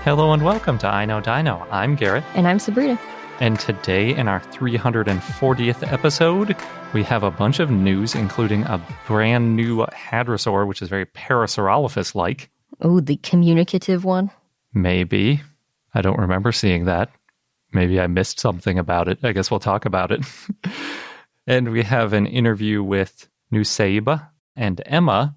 Hello and welcome to I Know Dino. I'm Garrett. And I'm Sabrina. And today in our 340th episode, we have a bunch of news, including a brand new hadrosaur, which is very Parasaurolophus-like. Oh, the communicative one? Maybe. I don't remember seeing that. Maybe I missed something about it. I guess we'll talk about it. And we have an interview with Nussaïbah and Emma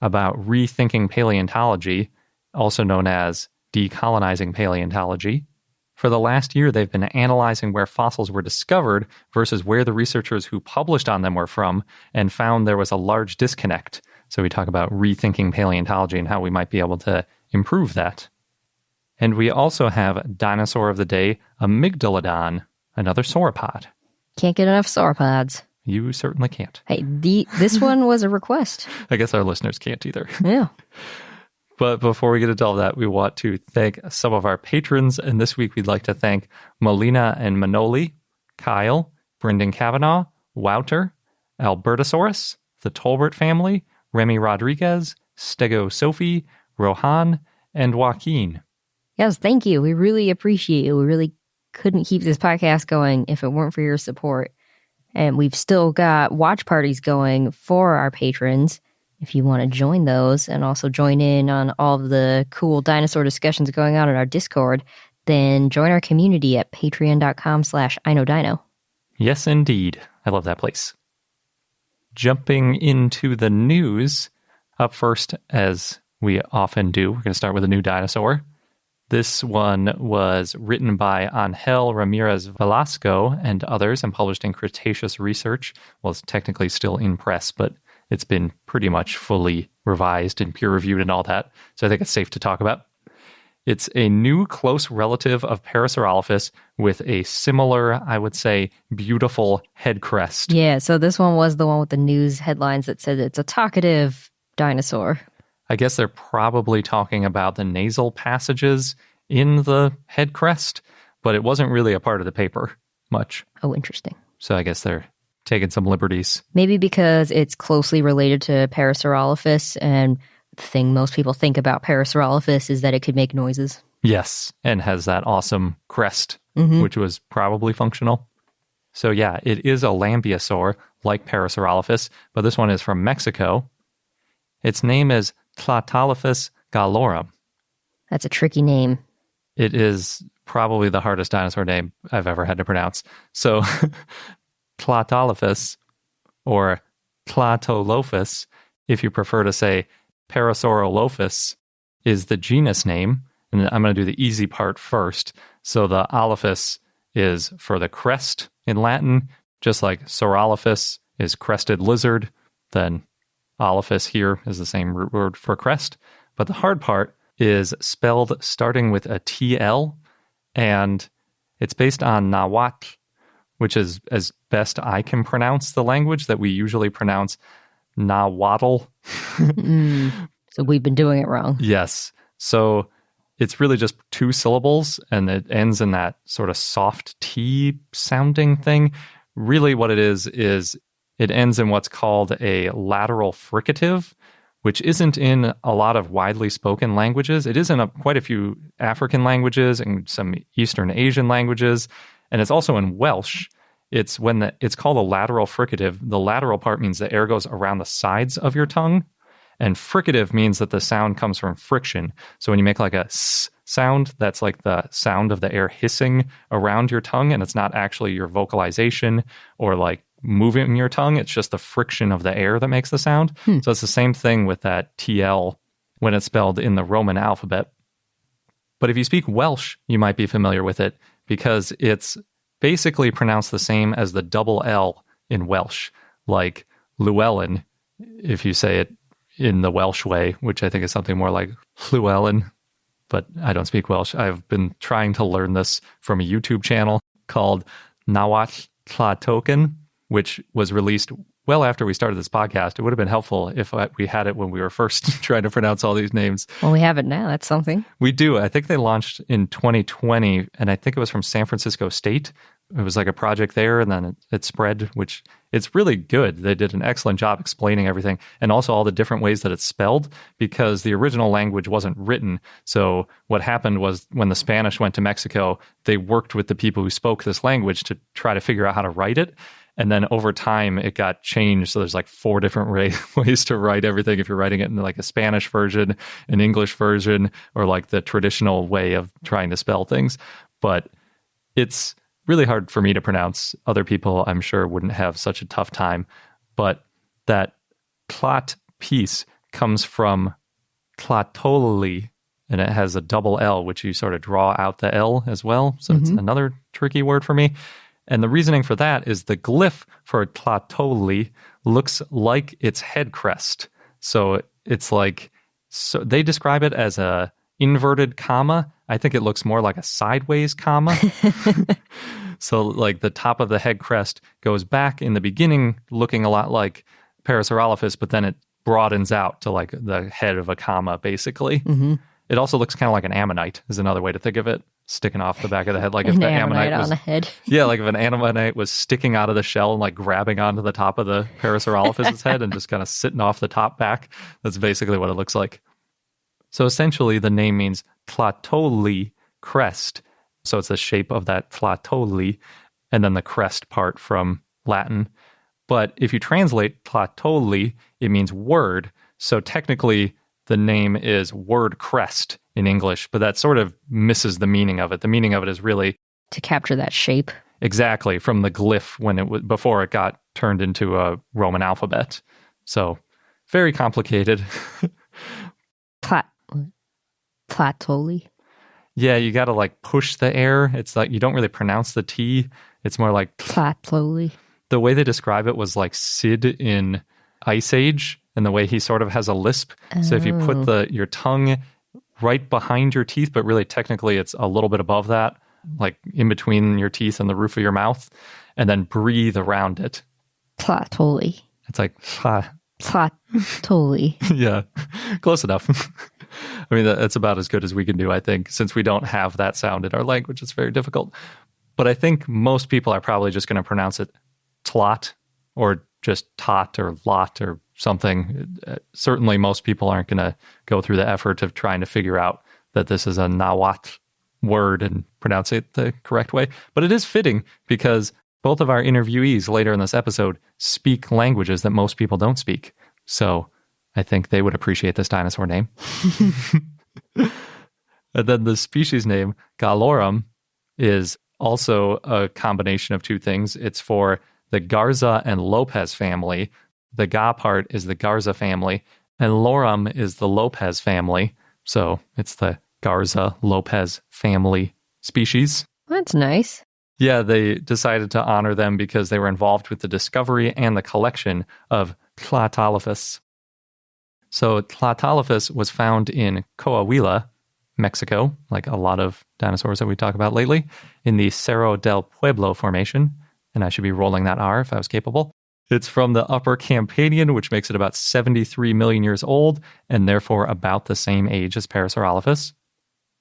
about rethinking paleontology, also known as decolonizing paleontology. For the last year, they've been analyzing where fossils were discovered versus where the researchers who published on them were from and found there was a large disconnect. So we talk about rethinking paleontology and how we might be able to improve that. And we also have Dinosaur of the Day, Amygdalodon, another sauropod. Can't get enough sauropods. You certainly can't. Hey, this one was a request. I guess our listeners can't either. Yeah. But before we get into all that, we want to thank some of our patrons. And this week, we'd like to thank Melina and Manoli, Kyle, Brendan Kavanaugh, Wouter, Albertosaurus, the Tolbert family, Remy Rodriguez, Stego Sophie, Rohan, and Joaquin. Yes, thank you. We really appreciate it. We really couldn't keep this podcast going if it weren't for your support. And we've still got watch parties going for our patrons. If you want to join those and also join in on all of the cool dinosaur discussions going on in our Discord, then join our community at patreon.com/iknowdino. Yes, indeed. I love that place. Jumping into the news, up first, as we often do, we're going to start with a new dinosaur. This one was written by Angel Ramirez Velasco and others and published in Cretaceous Research. Well, it's technically still in press, but it's been pretty much fully revised and peer-reviewed and all that, so I think it's safe to talk about. It's a new close relative of Parasaurolophus with a similar, I would say, beautiful head crest. Yeah, so this one was the one with the news headlines that said it's a talkative dinosaur. I guess they're probably talking about the nasal passages in the head crest, but it wasn't really a part of the paper much. Oh, interesting. So I guess they're taking some liberties. Maybe because it's closely related to Parasaurolophus, and the thing most people think about Parasaurolophus is that it could make noises. Yes, and has that awesome crest, which was probably functional. So yeah, it is a lambeosaur like Parasaurolophus, but this one is from Mexico. Its name is Tlatalphus gallorum. That's a tricky name. It is probably the hardest dinosaur name I've ever had to pronounce. So Tlatalphus, or Tlatolophus, if you prefer to say Parasaurolophus, is the genus name. And I'm going to do the easy part first. So the olophus is for the crest in Latin, just like Saurolophus is crested lizard, then olophus here is the same root word for crest. But the hard part is spelled starting with a TL, and it's based on Nahuatl, which is, as best I can pronounce the language, that we usually pronounce Nahuatl. So we've been doing it wrong. Yes. So it's really just two syllables, and it ends in that sort of soft T sounding thing. Really what it is it ends in what's called a lateral fricative, which isn't in a lot of widely spoken languages. It is in quite a few African languages and some Eastern Asian languages. And it's also in Welsh. It's called a lateral fricative. The lateral part means the air goes around the sides of your tongue. And fricative means that the sound comes from friction. So when you make like a s sound, that's like the sound of the air hissing around your tongue. And it's not actually your vocalization or like moving your tongue. It's just the friction of the air that makes the sound. So it's the same thing with that TL when it's spelled in the Roman alphabet. But if you speak Welsh, you might be familiar with it because it's basically pronounced the same as the double L in Welsh, like Llewellyn, if you say it in the Welsh way, which I think is something more like Llewellyn. But I don't speak Welsh. I've been trying to learn this from a YouTube channel called Nahuatl Tlatocan, which was released well after we started this podcast. It would have been helpful if we had it when we were first trying to pronounce all these names. Well, we have it now. That's something. We do. I think they launched in 2020, and I think it was from San Francisco State, It was like a project there, and then it spread, which it's really good. They did an excellent job explaining everything, and also all the different ways that it's spelled, because the original language wasn't written. So what happened was when the Spanish went to Mexico, they worked with the people who spoke this language to try to figure out how to write it. And then over time, it got changed. So there's like 4 different ways to write everything. If you're writing it in like a Spanish version, an English version, or like the traditional way of trying to spell things. But it's really hard for me to pronounce. Other people, I'm sure, wouldn't have such a tough time. But that Tlat piece comes from Tlatolli, and it has a double L, which you sort of draw out the L as well. So it's another tricky word for me. And the reasoning for that is the glyph for Tlatolli looks like its head crest. So it's like, so they describe it as a inverted comma. I think it looks more like a sideways comma. So like the top of the head crest goes back in the beginning looking a lot like Parasaurolophus, but then it broadens out to like the head of a comma, basically. It also looks kind of like an ammonite is another way to think of it, sticking off the back of the head. Like if the ammonite was on the head. Yeah, like if an ammonite was sticking out of the shell and like grabbing onto the top of the Parasaurolophus' head and just kind of sitting off the top back. That's basically what it looks like. So essentially the name means Tlatolli crest. So it's the shape of that Tlatolli, and then the crest part from Latin. But if you translate Tlatolli, it means word. So technically the name is word crest in English, but that sort of misses the meaning of it. The meaning of it is really to capture that shape. Exactly, from the glyph when it was before it got turned into a Roman alphabet. So very complicated. Tlatolli. Yeah, you got to like push the air. It's like you don't really pronounce the T. It's more like Tlatolli. The way they describe it was like Sid in Ice Age, and the way he sort of has a lisp. So if you put your tongue right behind your teeth, but really technically it's a little bit above that, like in between your teeth and the roof of your mouth, and then breathe around it. Tlatolli. It's like Tlatolli. Yeah, close enough. I mean, that's about as good as we can do, I think, since we don't have that sound in our language. It's very difficult. But I think most people are probably just going to pronounce it tlot or just tot or lot or something. Certainly most people aren't going to go through the effort of trying to figure out that this is a Nahuatl word and pronounce it the correct way. But it is fitting because both of our interviewees later in this episode speak languages that most people don't speak. So I think they would appreciate this dinosaur name. And then the species name, Gallorum, is also a combination of two things. It's for the Garza and Lopez family. The Ga part is the Garza family, and Lorum is the Lopez family. So it's the Garza-Lopez family species. That's nice. Yeah, they decided to honor them because they were involved with the discovery and the collection of Tlahtolophus. So Tlahtolophus was found in Coahuila, Mexico, like a lot of dinosaurs that we talk about lately, in the Cerro del Pueblo Formation. And I should be rolling that R if I was capable. It's from the Upper Campanian, which makes it about 73 million years old, and therefore about the same age as Parasaurolophus.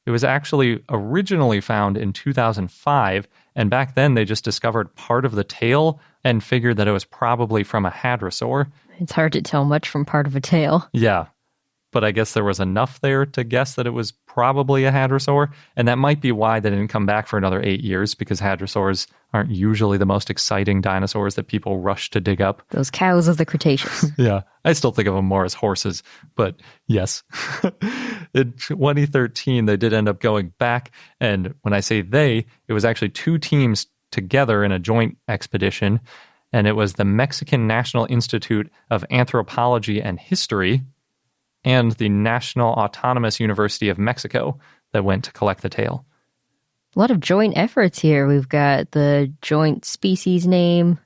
It was actually originally found in 2005, and back then they just discovered part of the tail and figured that it was probably from a hadrosaur. It's hard to tell much from part of a tail. Yeah, but I guess there was enough there to guess that it was probably a hadrosaur, and that might be why they didn't come back for another 8 years, because hadrosaurs aren't usually the most exciting dinosaurs that people rush to dig up. Those cows of the Cretaceous. Yeah, I still think of them more as horses, but yes. In 2013, they did end up going back, and when I say they, it was actually two teams together in a joint expedition, and it was the Mexican National Institute of Anthropology and History and the National Autonomous University of Mexico that went to collect the tail. A lot of joint efforts here. We've got the joint species name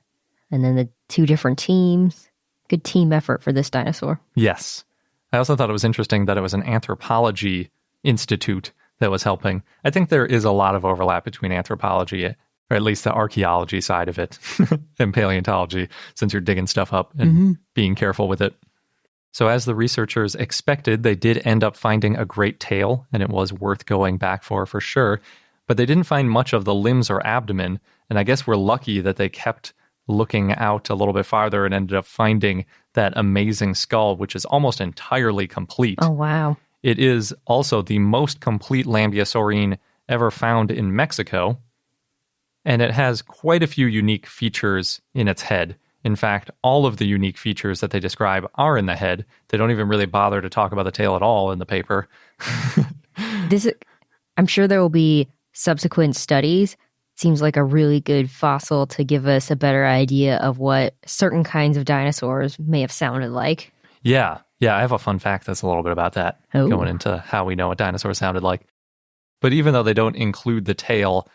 and then the two different teams. Good team effort for this dinosaur. Yes. I also thought it was interesting that it was an anthropology institute that was helping. I think there is a lot of overlap between anthropology, or at least the archaeology side of it, and paleontology, since you're digging stuff up and being careful with it. So as the researchers expected, they did end up finding a great tail, and it was worth going back for sure. But they didn't find much of the limbs or abdomen, And I guess we're lucky that they kept looking out a little bit farther and ended up finding that amazing skull, which is almost entirely complete. Oh, wow. It is also the most complete lambeosaurine ever found in Mexico, and it has quite a few unique features in its head. In fact, all of the unique features that they describe are in the head. They don't even really bother to talk about the tail at all in the paper. I'm sure there will be subsequent studies. Seems like a really good fossil to give us a better idea of what certain kinds of dinosaurs may have sounded like. Yeah, I have a fun fact that's a little bit about that, going into how we know what dinosaurs sounded like. But even though they don't include the tail,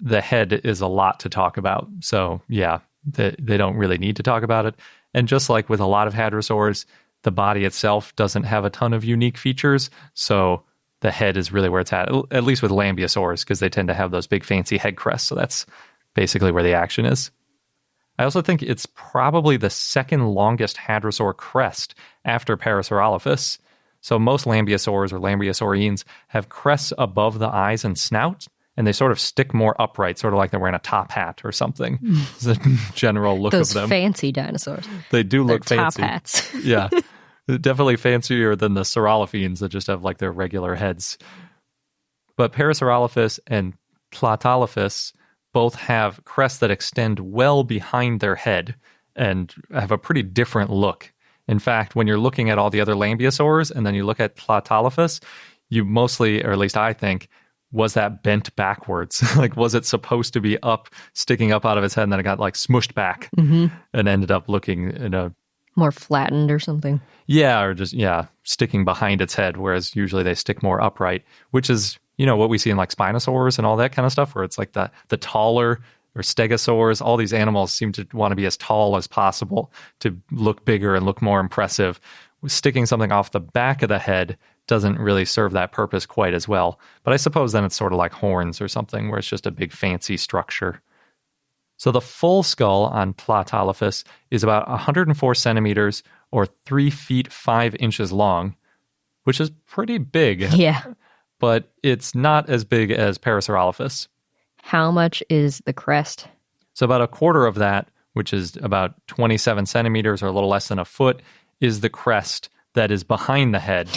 the head is a lot to talk about. So yeah, they don't really need to talk about it. And just like with a lot of hadrosaurs, the body itself doesn't have a ton of unique features. So the head is really where it's at least with lambeosaurs, because they tend to have those big fancy head crests. So that's basically where the action is. I also think it's probably the second longest hadrosaur crest after Parasaurolophus. So most lambeosaurs or lambeosaurines have crests above the eyes and snout, and they sort of stick more upright, sort of like they're wearing a top hat or something. It's a general look Those of them. Fancy dinosaurs. They do look fancy. Top hats. Yeah. Definitely fancier than the Saurolophines that just have like their regular heads. But Parasaurolophus and Tlahtolophus both have crests that extend well behind their head and have a pretty different look. In fact, when you're looking at all the other lambeosaurs and then you look at Tlahtolophus, you mostly, or at least I think, was that bent backwards? Like, was it supposed to be up, sticking up out of its head, and then it got like smushed back and ended up looking in a more flattened or something. Yeah, or just, sticking behind its head, whereas usually they stick more upright, which is, what we see in like Spinosaurs and all that kind of stuff, where it's like the taller, or Stegosaurs, all these animals seem to want to be as tall as possible to look bigger and look more impressive. Sticking something off the back of the head doesn't really serve that purpose quite as well. But I suppose then it's sort of like horns or something, where it's just a big fancy structure. So the full skull on Tlahtolophus is about 104 centimeters or 3 feet 5 inches long, which is pretty big. Yeah. But it's not as big as Parasaurolophus. How much is the crest? So about a quarter of that, which is about 27 centimeters or a little less than a foot, is the crest that is behind the head.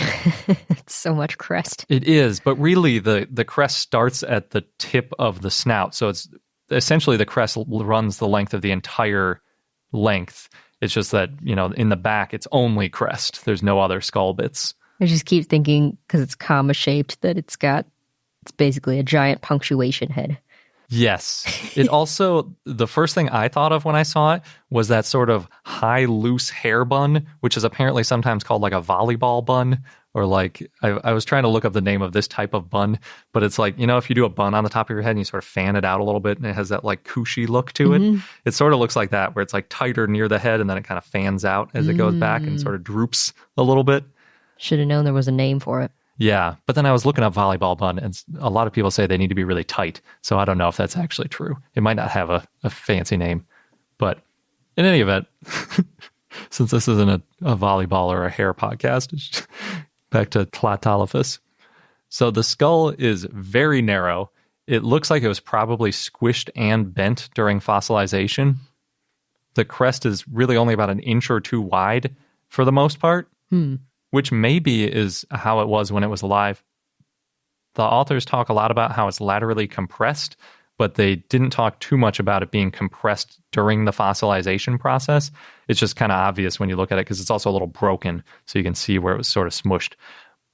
It's so much crest. It is, but really the crest starts at the tip of the snout. So it's essentially the crest runs the length of the entire length. It's just that, in the back, it's only crest. There's no other skull bits. I just keep thinking, because it's comma shaped, that it's basically a giant punctuation head. Yes. It also, the first thing I thought of when I saw it was that sort of high, loose hair bun, which is apparently sometimes called like a volleyball bun, or like, I was trying to look up the name of this type of bun, but it's like, if you do a bun on the top of your head and you sort of fan it out a little bit and it has that like cushy look to it, it sort of looks like that, where it's like tighter near the head and then it kind of fans out as it goes back and sort of droops a little bit. Should have known there was a name for it. Yeah, but then I was looking up volleyball bun, and a lot of people say they need to be really tight, so I don't know if that's actually true. It might not have a fancy name, but in any event, since this isn't a volleyball or a hair podcast, back to Tlahtolophus. So the skull is very narrow. It looks like it was probably squished and bent during fossilization. The crest is really only about an inch or two wide for the most part. Which maybe is how it was when it was alive. The authors talk a lot about how it's laterally compressed, but they didn't talk too much about it being compressed during the fossilization process. It's just kind of obvious when you look at it, because it's also a little broken, so you can see where it was sort of smushed.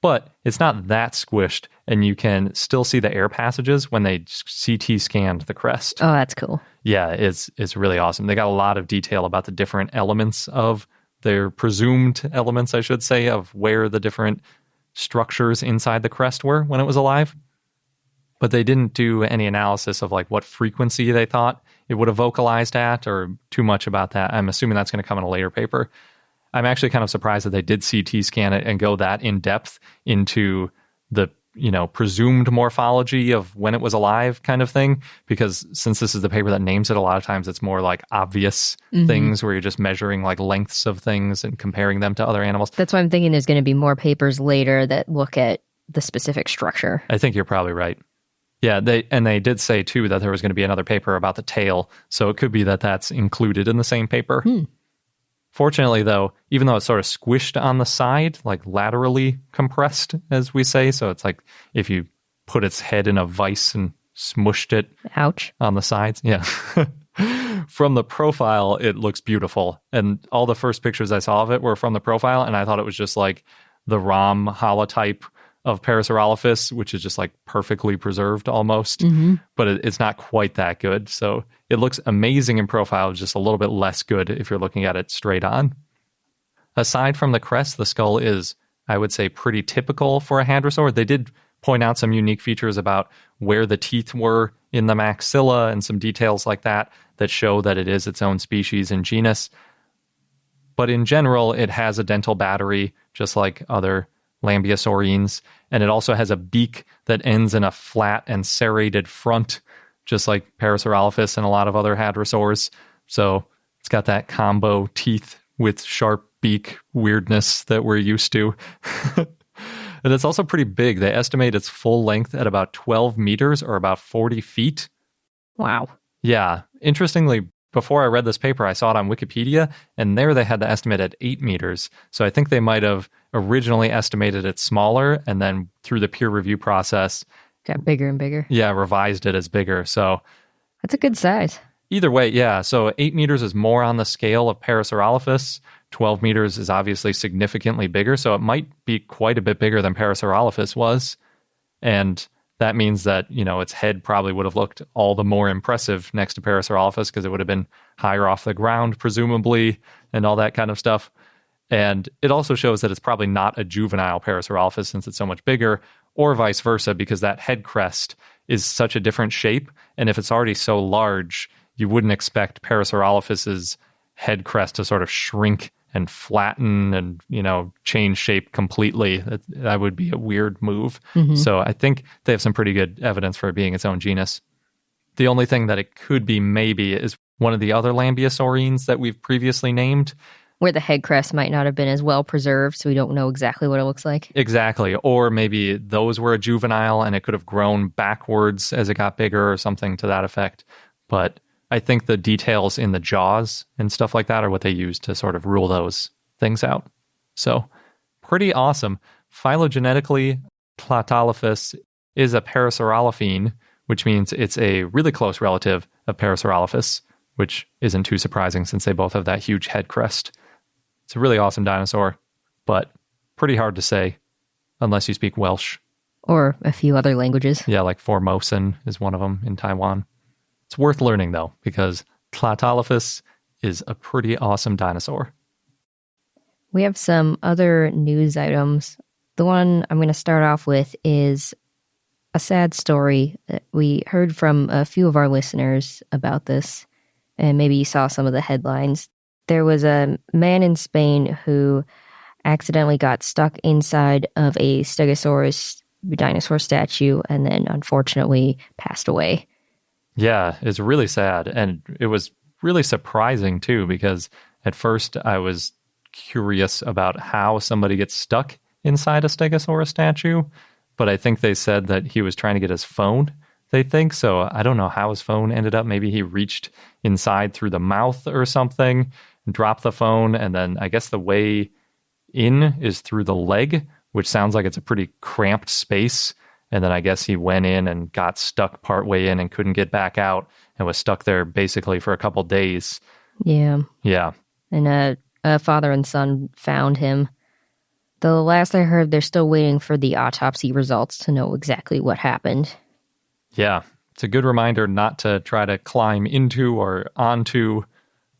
But it's not that squished, and you can still see the air passages when they CT scanned the crest. Oh, that's cool. Yeah, it's really awesome. They got a lot of detail about the different elements of their presumed elements, I should say, of where the different structures inside the crest were when it was alive. But they didn't do any analysis of like what frequency they thought it would have vocalized at, or too much about that. I'm assuming that's going to come in a later paper. I'm actually kind of surprised that they did CT scan it and go that in depth into the presumed morphology of when it was alive kind of thing, because since this is the paper that names it, a lot of times it's more like obvious things where you're just measuring like lengths of things and comparing them to other animals. That's why I'm thinking there's going to be more papers later that look at the specific structure. I think you're probably right. Yeah, they did say, too, that there was going to be another paper about the tail, so it could be that that's included in the same paper. Fortunately, though, even though it's sort of squished on the side, like laterally compressed, as we say, so it's like if you put its head in a vise and smushed it Ouch. on the sides. Yeah. From the profile, it looks beautiful. And all the first pictures I saw of it were from the profile, and I thought it was just like the ROM holotype of Parasaurolophus, which is just like perfectly preserved almost. But it's not quite that good. So it looks amazing in profile, just a little bit less good if you're looking at it straight on. Aside from the crest, the skull is, I would say, pretty typical for a hadrosaur. They did point out some unique features about where the teeth were in the maxilla and some details like that that show that it is its own species and genus. But in general, it has a dental battery, just like other Lambeosaurines, and it also has a beak that ends in a flat and serrated front, just like Parasaurolophus and a lot of other hadrosaurs. So it's got that combo teeth with sharp beak weirdness that we're used to. And it's also pretty big. They estimate its full length at about 12 meters or about 40 feet. Wow. Yeah. Interestingly, before I read this paper, I saw it on Wikipedia, and there they had the estimate at 8 meters. So I think they might have originally estimated it smaller, and then through the peer review process, Got bigger and bigger. yeah, revised it as bigger. So That's a good size. either way, yeah. So 8 meters is more on the scale of Parasaurolophus. 12 meters is obviously significantly bigger, so it might be quite a bit bigger than Parasaurolophus was. And that means that, you know, its head probably would have looked all the more impressive next to Parasaurolophus because it would have been higher off the ground, presumably, and all that kind of stuff. And it also shows that it's probably not a juvenile Parasaurolophus since it's so much bigger, or vice versa, because that head crest is such a different shape. And if it's already so large, you wouldn't expect Parasaurolophus's head crest to sort of shrink and flatten and, you know, change shape completely. That would be a weird move. So I think they have some pretty good evidence for it being its own genus. The only thing that it could be maybe is one of the other Lambeosaurines that we've previously named. Where the head crest might not have been as well preserved, so we don't know exactly what it looks like. Exactly. Or maybe those were a juvenile and it could have grown backwards as it got bigger or something to that effect. But I think the details in the jaws and stuff like that are what they use to sort of rule those things out. So pretty awesome. Phylogenetically, Platylophus is a Parasaurolophine, which means it's a really close relative of Parasaurolophus, which isn't too surprising since they both have that huge head crest. It's a really awesome dinosaur, but pretty hard to say unless you speak Welsh. Or a few other languages. Yeah, like Formosan is one of them in Taiwan. It's worth learning, though, because Platylophus is a pretty awesome dinosaur. We have some other news items. The one I'm going to start off with is a sad story. We heard from a few of our listeners about this, and maybe you saw some of the headlines. There was a man in Spain who accidentally got stuck inside of a Stegosaurus dinosaur statue and then unfortunately passed away. Yeah, it's really sad. And it was really surprising, too, because at first I was curious about how somebody gets stuck inside a Stegosaurus statue. But I think they said that he was trying to get his phone, they think. So I don't know how his phone ended up. Maybe he reached inside through the mouth or something and dropped the phone. And then I guess the way in is through the leg, which sounds like it's a pretty cramped space. And then I guess he went in and got stuck partway in and couldn't get back out and was stuck there basically for a couple days. Yeah. Yeah. And a father and son found him. The last I heard, they're still waiting for the autopsy results to know exactly what happened. Yeah. It's a good reminder not to try to climb into or onto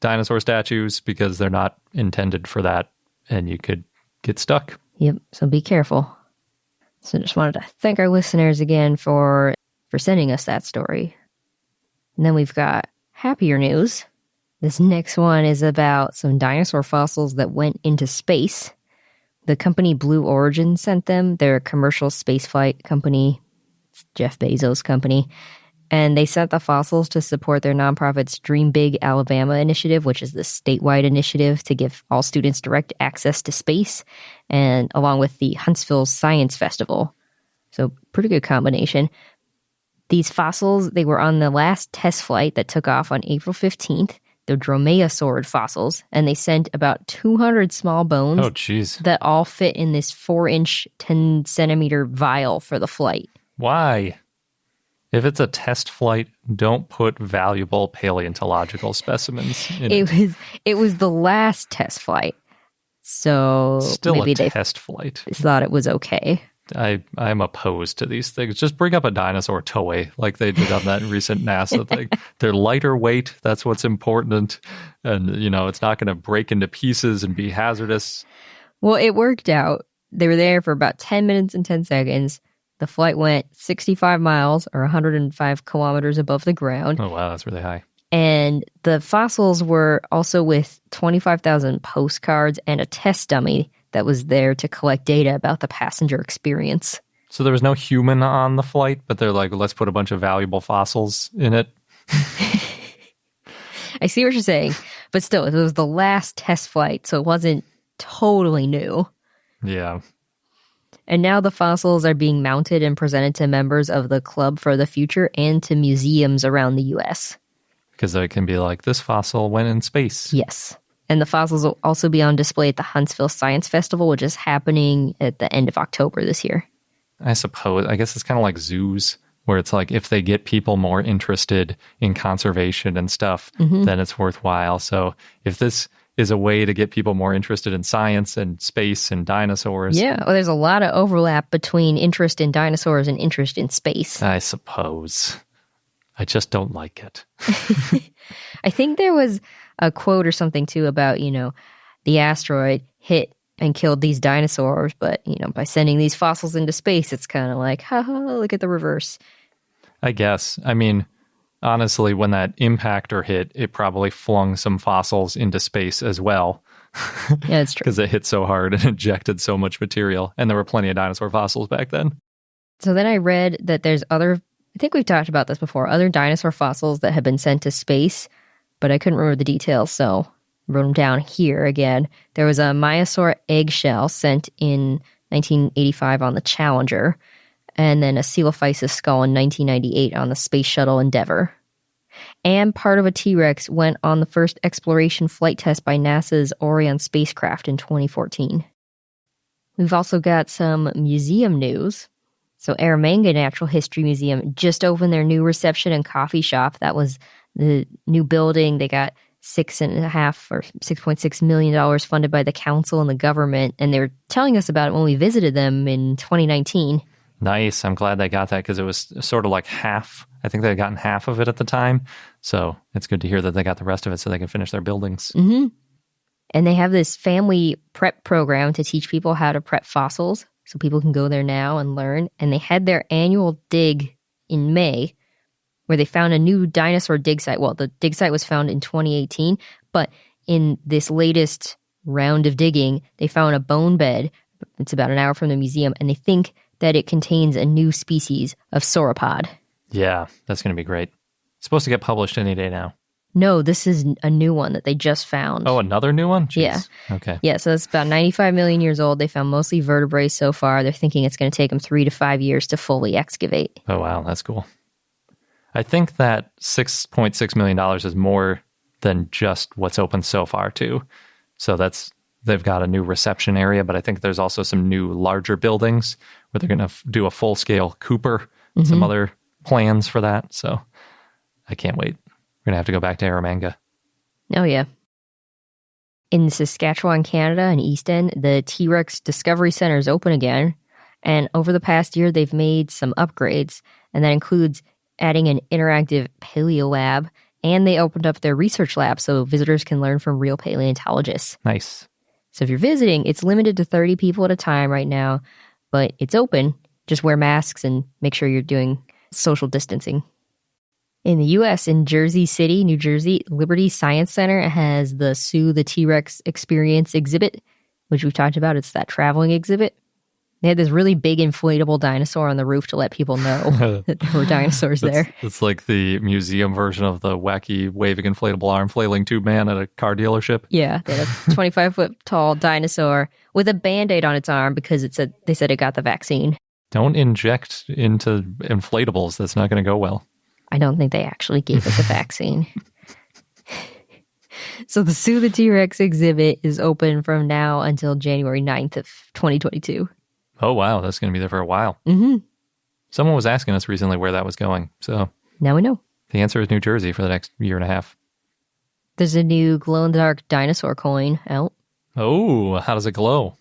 dinosaur statues because they're not intended for that and you could get stuck. Yep. So be careful. So just wanted to thank our listeners again for sending us that story. And then we've got happier news. This next one is about some dinosaur fossils that went into space. The company Blue Origin sent them. They're a commercial spaceflight company. It's Jeff Bezos' company. And they sent the fossils to support their nonprofit's Dream Big Alabama initiative, which is the statewide initiative to give all students direct access to space, and along with the Huntsville Science Festival. So pretty good combination. These fossils, they were on the last test flight that took off on April 15th. They're dromaeosaurid fossils, and they sent about 200 small bones that all fit in this 4-inch, 10-centimeter vial for the flight. Why? If it's a test flight, don't put valuable paleontological specimens in it. It was the last test flight, so still maybe a test flight. They thought it was okay. I'm opposed to these things. Just bring up a dinosaur toy like they did on that recent NASA thing. They're lighter weight. That's what's important. And, it's not going to break into pieces and be hazardous. Well, it worked out. They were there for about 10 minutes and 10 seconds. The flight went 65 miles or 105 kilometers above the ground. Oh, wow. That's really high. And the fossils were also with 25,000 postcards and a test dummy that was there to collect data about the passenger experience. So there was no human on the flight, but they're like, let's put a bunch of valuable fossils in it. I see what you're saying, but still, it was the last test flight, so it wasn't totally new. Yeah. And now the fossils are being mounted and presented to members of the Club for the Future and to museums around the U.S. Because they can be like, this fossil went in space. Yes. And the fossils will also be on display at the Huntsville Science Festival, which is happening at the end of October this year. I suppose. I guess it's kind of like zoos, where it's like if they get people more interested in conservation and stuff, then it's worthwhile. So if this is a way to get people more interested in science and space and dinosaurs. Yeah, well, there's a lot of overlap between interest in dinosaurs and interest in space. I suppose. I just don't like it. I think there was a quote or something too about, the asteroid hit and killed these dinosaurs, but, by sending these fossils into space, it's kind of like, look at the reverse. I guess. I mean, honestly, when that impactor hit, it probably flung some fossils into space as well. Yeah, it's true. Because it hit so hard and ejected so much material. And there were plenty of dinosaur fossils back then. So then I read that there's I think we've talked about this before, other dinosaur fossils that have been sent to space, but I couldn't remember the details, so I wrote them down here again. There was a Maiasaur eggshell sent in 1985 on the Challenger, and then a Coelophysis skull in 1998 on the Space Shuttle Endeavour. And part of a T-Rex went on the first exploration flight test by NASA's Orion spacecraft in 2014. We've also got some museum news. So Eromanga Natural History Museum just opened their new reception and coffee shop. That was the new building. They got $6.5 million funded by the council and the government. And they were telling us about it when we visited them in 2019. Nice. I'm glad they got that because it was sort of like half. I think they had gotten half of it at the time. So it's good to hear that they got the rest of it so they can finish their buildings. Mm-hmm. And they have this family prep program to teach people how to prep fossils. So people can go there now and learn. And they had their annual dig in May where they found a new dinosaur dig site. Well, the dig site was found in 2018, but in this latest round of digging, they found a bone bed. It's about an hour from the museum, and they think that it contains a new species of sauropod. Yeah, that's going to be great. It's supposed to get published any day now. No, this is a new one that they just found. Oh, another new one? Jeez. Yeah. Okay. Yeah, so it's about 95 million years old. They found mostly vertebrae so far. They're thinking it's going to take them 3 to 5 years to fully excavate. Oh, wow. That's cool. I think that $6.6 million is more than just what's open so far, too. So they've got a new reception area, but I think there's also some new larger buildings where they're going to do a full-scale Cooper and some other plans for that. So I can't wait. We're going to have to go back to Eromanga. Oh, yeah. In Saskatchewan, Canada, and East End, the T-Rex Discovery Center is open again. And over the past year, they've made some upgrades. And that includes adding an interactive paleo lab. And they opened up their research lab so visitors can learn from real paleontologists. Nice. So if you're visiting, it's limited to 30 people at a time right now. But it's open. Just wear masks and make sure you're doing social distancing. In the U.S., in Jersey City, New Jersey, Liberty Science Center has the Sue the T-Rex Experience exhibit, which we've talked about. It's that traveling exhibit. They had this really big inflatable dinosaur on the roof to let people know that there were dinosaurs there. It's like the museum version of the wacky waving inflatable arm flailing tube man at a car dealership. Yeah, they had a 25-foot tall dinosaur with a Band-Aid on its arm because they said it got the vaccine. Don't inject into inflatables. That's not going to go well. I don't think they actually gave it the vaccine. So the Sue the T-Rex exhibit is open from now until January 9th of 2022. Oh, wow. That's going to be there for a while. Mm-hmm. Someone was asking us recently where that was going. So now we know. The answer is New Jersey for the next year and a half. There's a new glow-in-the-dark dinosaur coin out. Oh, how does it glow?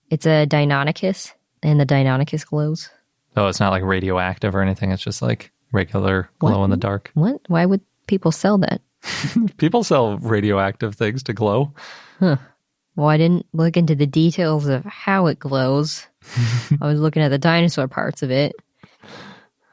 It's a Deinonychus, and the Deinonychus glows. Oh, it's not like radioactive or anything. It's just like regular glow-in-the-dark. What? Why would people sell that? People sell radioactive things to glow. Huh. Well, I didn't look into the details of how it glows. I was looking at the dinosaur parts of it.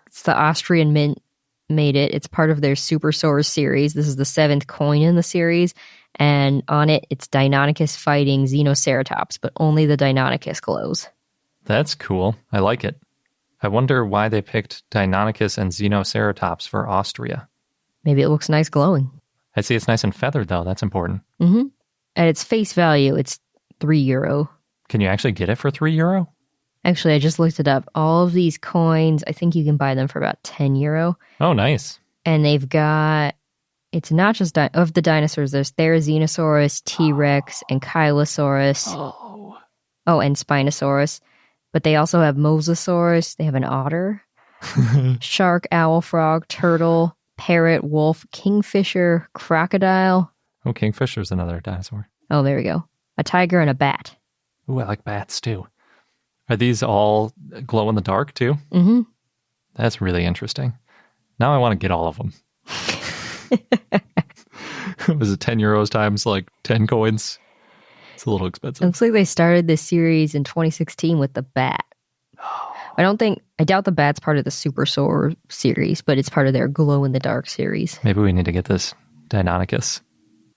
It's the Austrian Mint made it. It's part of their Supersaurus series. This is the 7th coin in the series. And on it, it's Deinonychus fighting Xenoceratops, but only the Deinonychus glows. That's cool. I like it. I wonder why they picked Deinonychus and Xenoceratops for Austria. Maybe it looks nice glowing. I see it's nice and feathered, though. That's important. Mm-hmm. At its face value, it's €3. Can you actually get it for €3? Actually, I just looked it up. All of these coins, I think you can buy them for about €10. Oh, nice. And they've got, it's not just of the dinosaurs. There's Therizinosaurus, T-Rex, and Ankylosaurus. Oh, and Spinosaurus. But they also have Mosasaurus. They have an otter, shark, owl, frog, turtle, parrot, wolf, kingfisher, crocodile. Oh, kingfisher's another dinosaur. Oh, there we go. A tiger and a bat. Ooh, I like bats too. Are these all glow in the dark too? Mm-hmm. That's really interesting. Now I want to get all of them. Was it €10 times like 10 coins? It's a little expensive. It looks like they started this series in 2016 with the bat. I doubt the bat's part of the Supersaur series, but it's part of their glow in the dark series. Maybe we need to get this Deinonychus.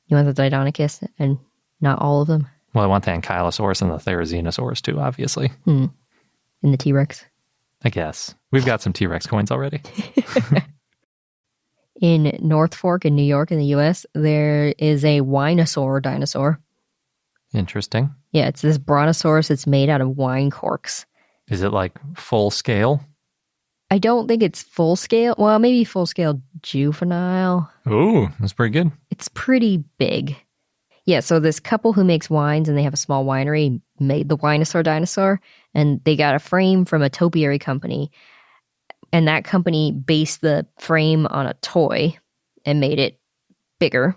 You want the Deinonychus and not all of them? Well, I want the Ankylosaurus and the Therizinosaurus too, obviously. And the T-Rex? I guess. We've got some T-Rex coins already. In North Fork in New York in the U.S., there is a Winosaur dinosaur. Interesting. Yeah, it's this Brontosaurus that's made out of wine corks. Is it like full scale? I don't think it's full scale. Well, maybe full scale juvenile. Ooh, that's pretty good. It's pretty big. Yeah, so this couple who makes wines and they have a small winery made the Winosaur dinosaur, and they got a frame from a topiary company, and that company based the frame on a toy and made it bigger.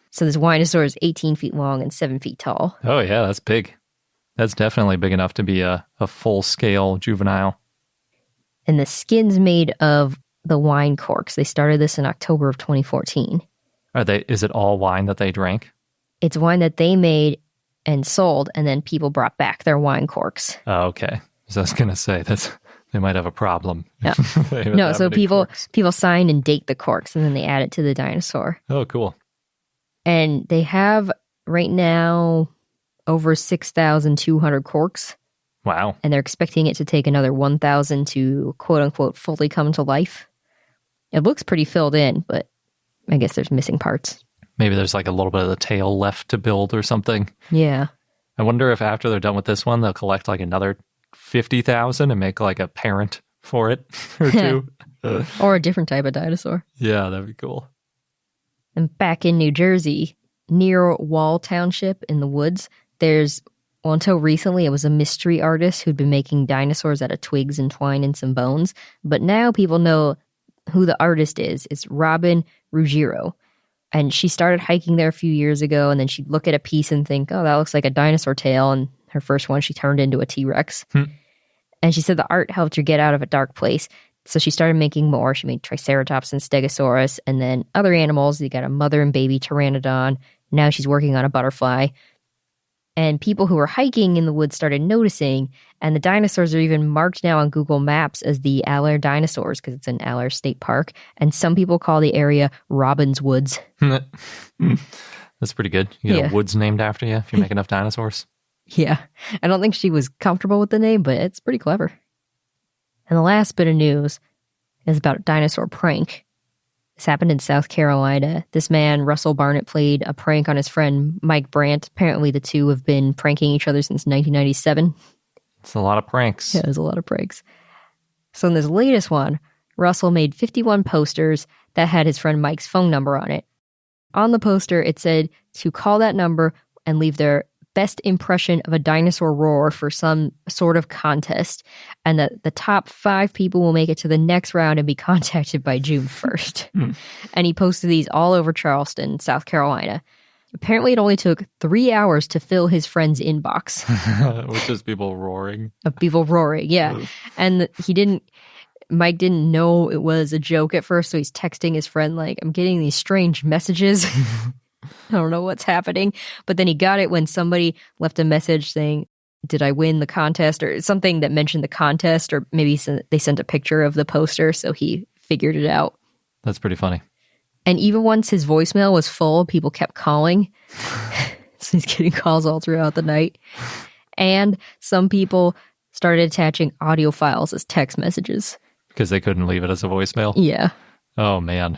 So this Winosaur is 18 feet long and 7 feet tall. Oh yeah, that's big. That's definitely big enough to be a full-scale juvenile. And the skin's made of the wine corks. They started this in October of 2014. Is it all wine that they drank? It's wine that they made and sold, and then people brought back their wine corks. Oh, okay. So I was going to say, they might have a problem. No, no, so people sign and date the corks, and then they add it to the dinosaur. Oh, cool. And they have, right now, over 6,200 corks. Wow. And they're expecting it to take another 1,000 to, quote-unquote, fully come to life. It looks pretty filled in, but I guess there's missing parts. Maybe there's like a little bit of the tail left to build or something. Yeah. I wonder if after they're done with this one, they'll collect like another 50,000 and make like a parent for it or two. Or a different type of dinosaur. Yeah, that'd be cool. And back in New Jersey, near Wall Township in the woods, until recently, it was a mystery artist who'd been making dinosaurs out of twigs and twine and some bones. But now people know who the artist is. It's Robin Ruggiero. And she started hiking there a few years ago, and then she'd look at a piece and think, oh, that looks like a dinosaur tail. And her first one, she turned into a T-Rex. And she said the art helped her get out of a dark place. So she started making more. She made Triceratops and Stegosaurus, and then other animals. They got a mother and baby pteranodon. Now she's working on a butterfly. And people who were hiking in the woods started noticing, and the dinosaurs are even marked now on Google Maps as the Aller dinosaurs because it's in Aller State Park. And some people call the area Robin's Woods. That's pretty good. You get a woods named after you if you make enough dinosaurs. Yeah. I don't think she was comfortable with the name, but it's pretty clever. And the last bit of news is about a dinosaur prank. This happened in South Carolina. This man, Russell Barnett, played a prank on his friend Mike Brandt. Apparently the two have been pranking each other since 1997. It's a lot of pranks. Yeah, there's a lot of pranks. So in this latest one, Russell made 51 posters that had his friend Mike's phone number on it. On the poster, it said to call that number and leave their best impression of a dinosaur roar for some sort of contest, and that the top 5 people will make it to the next round and be contacted by June 1st. And he posted these all over Charleston, South Carolina. Apparently, it only took 3 hours to fill his friend's inbox. Which is people roaring. Of people roaring, yeah. And Mike didn't know it was a joke at first, so he's texting his friend like, I'm getting these strange messages. I don't know what's happening. But then he got it when somebody left a message saying, did I win the contest? Or something that mentioned the contest, or maybe they sent a picture of the poster, so he figured it out. That's pretty funny. And even once his voicemail was full, people kept calling. So he's getting calls all throughout the night. And some people started attaching audio files as text messages. Because they couldn't leave it as a voicemail? Yeah. Oh, man.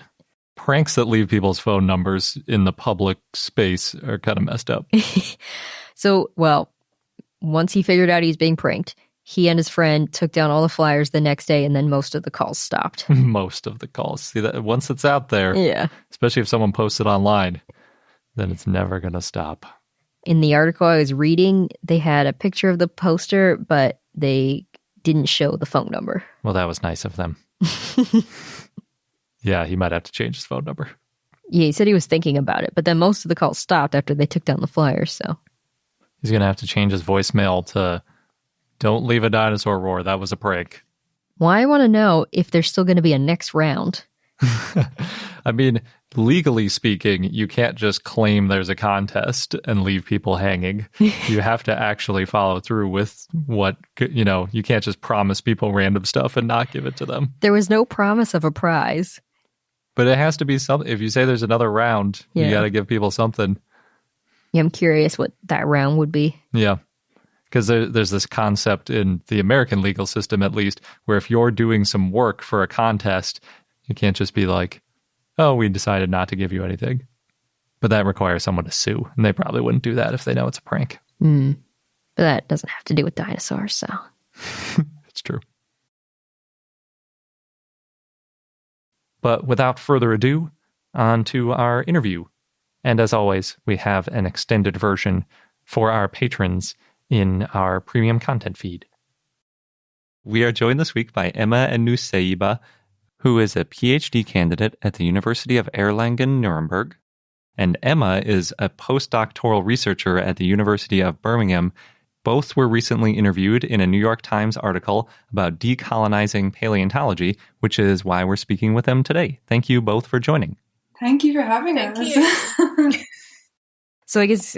Pranks that leave people's phone numbers in the public space are kind of messed up. So, well, once he figured out he's being pranked, he and his friend took down all the flyers the next day, and then most of the calls stopped. Most of the calls. See, that once it's out there, yeah, especially if someone posts it online, then it's never going to stop. In the article I was reading, they had a picture of the poster, but they didn't show the phone number. Well, that was nice of them. Yeah, he might have to change his phone number. Yeah, he said he was thinking about it, but then most of the calls stopped after they took down the flyers, so. He's going to have to change his voicemail to, don't leave a dinosaur roar, that was a prank. Well, I want to know if there's still going to be a next round. I mean, legally speaking, you can't just claim there's a contest and leave people hanging. You have to actually follow through with what, you can't just promise people random stuff and not give it to them. There was no promise of a prize. But it has to be something. If you say there's another round, you got to give people something. Yeah, I'm curious what that round would be. Yeah. Because there's this concept in the American legal system, at least, where if you're doing some work for a contest, you can't just be like, oh, we decided not to give you anything. But that requires someone to sue, and they probably wouldn't do that if they know it's a prank. But that doesn't have to do with dinosaurs, so. It's true. But without further ado, on to our interview. And as always, we have an extended version for our patrons in our premium content feed. We are joined this week by Emma and Nussaïbah, who is a PhD candidate at the University of Erlangen-Nuremberg. And Emma is a postdoctoral researcher at the University of Birmingham. Both were recently interviewed in a New York Times article about decolonizing paleontology, which is why we're speaking with them today. Thank you both for joining. Thank you for having us. So I guess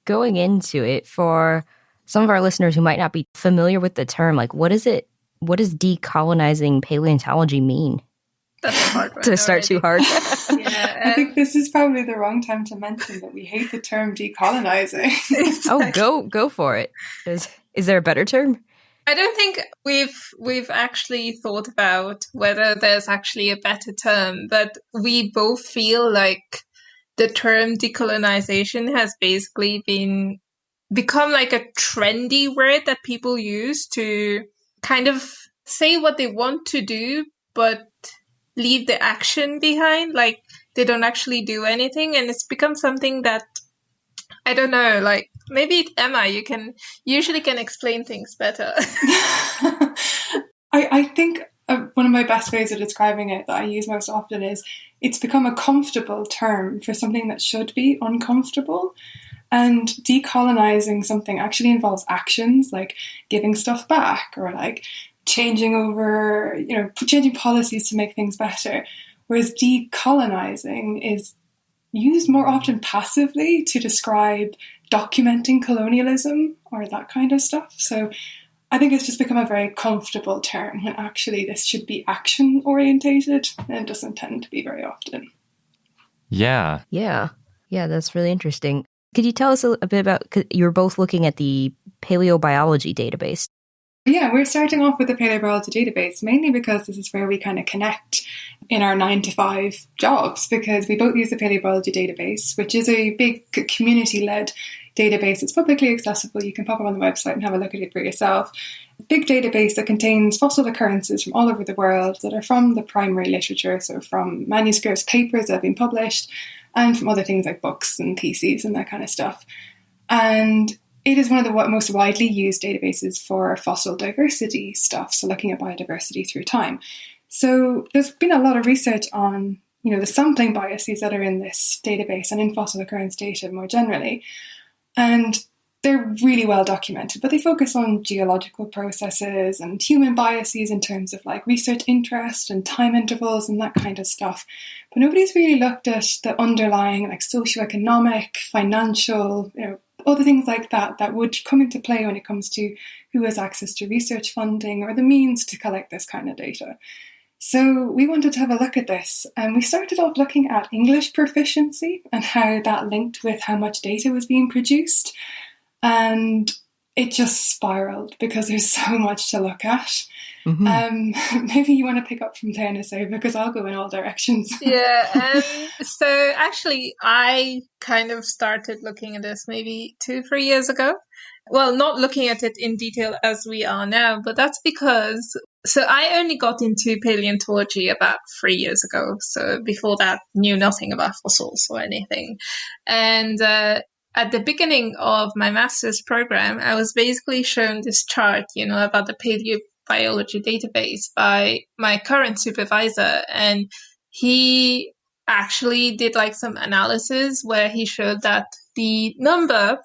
going into it, for some of our listeners who might not be familiar with the term, like what does decolonizing paleontology mean? That's a hard one. To start too hard. Yeah, I think this is probably the wrong time to mention that we hate the term decolonizing. Oh, go for it. Is there a better term? I don't think we've actually thought about whether there's actually a better term, but we both feel like the term decolonization has basically become like a trendy word that people use to kind of say what they want to do, but leave the action behind. Like they don't actually do anything, and it's become something that, I don't know, like maybe Emma, you usually can explain things better. I think one of my best ways of describing it that I use most often is it's become a comfortable term for something that should be uncomfortable. And decolonizing something actually involves actions like giving stuff back or like changing policies to make things better. Whereas decolonizing is used more often passively to describe documenting colonialism or that kind of stuff. So I think it's just become a very comfortable term when actually this should be action orientated, and it doesn't tend to be very often. Yeah, that's really interesting. Could you tell us a bit about, 'cause you were both looking at the paleobiology database? Yeah, we're starting off with the paleobiology database, mainly because this is where we kind of connect in our 9-to-5 jobs, because we both use the paleobiology database, which is a big community-led database. It's publicly accessible. You can pop up on the website and have a look at it for yourself. A big database that contains fossil occurrences from all over the world that are from the primary literature, so from manuscripts, papers that have been published, and from other things like books and theses and that kind of stuff. And it is one of the most widely used databases for fossil diversity stuff, so looking at biodiversity through time. So there's been a lot of research on, the sampling biases that are in this database and in fossil occurrence data more generally. And they're really well documented, but they focus on geological processes and human biases in terms of like research interest and time intervals and that kind of stuff. But nobody's really looked at the underlying like socioeconomic, financial, other things like that would come into play when it comes to who has access to research funding or the means to collect this kind of data. So we wanted to have a look at this, and we started off looking at English proficiency and how that linked with how much data was being produced. And it just spiraled because there's so much to look at. Mm-hmm. Maybe you want to pick up from there, Nussaïbah, because I'll go in all directions. Yeah, so actually I kind of started looking at this maybe 2-3 years ago. Well, not looking at it in detail as we are now, but that's because, so I only got into paleontology about 3 years ago. So before that, knew nothing about fossils or anything. And at the beginning of my master's program, I was basically shown this chart, about the paleobiology database by my current supervisor. And he actually did like some analysis where he showed that the number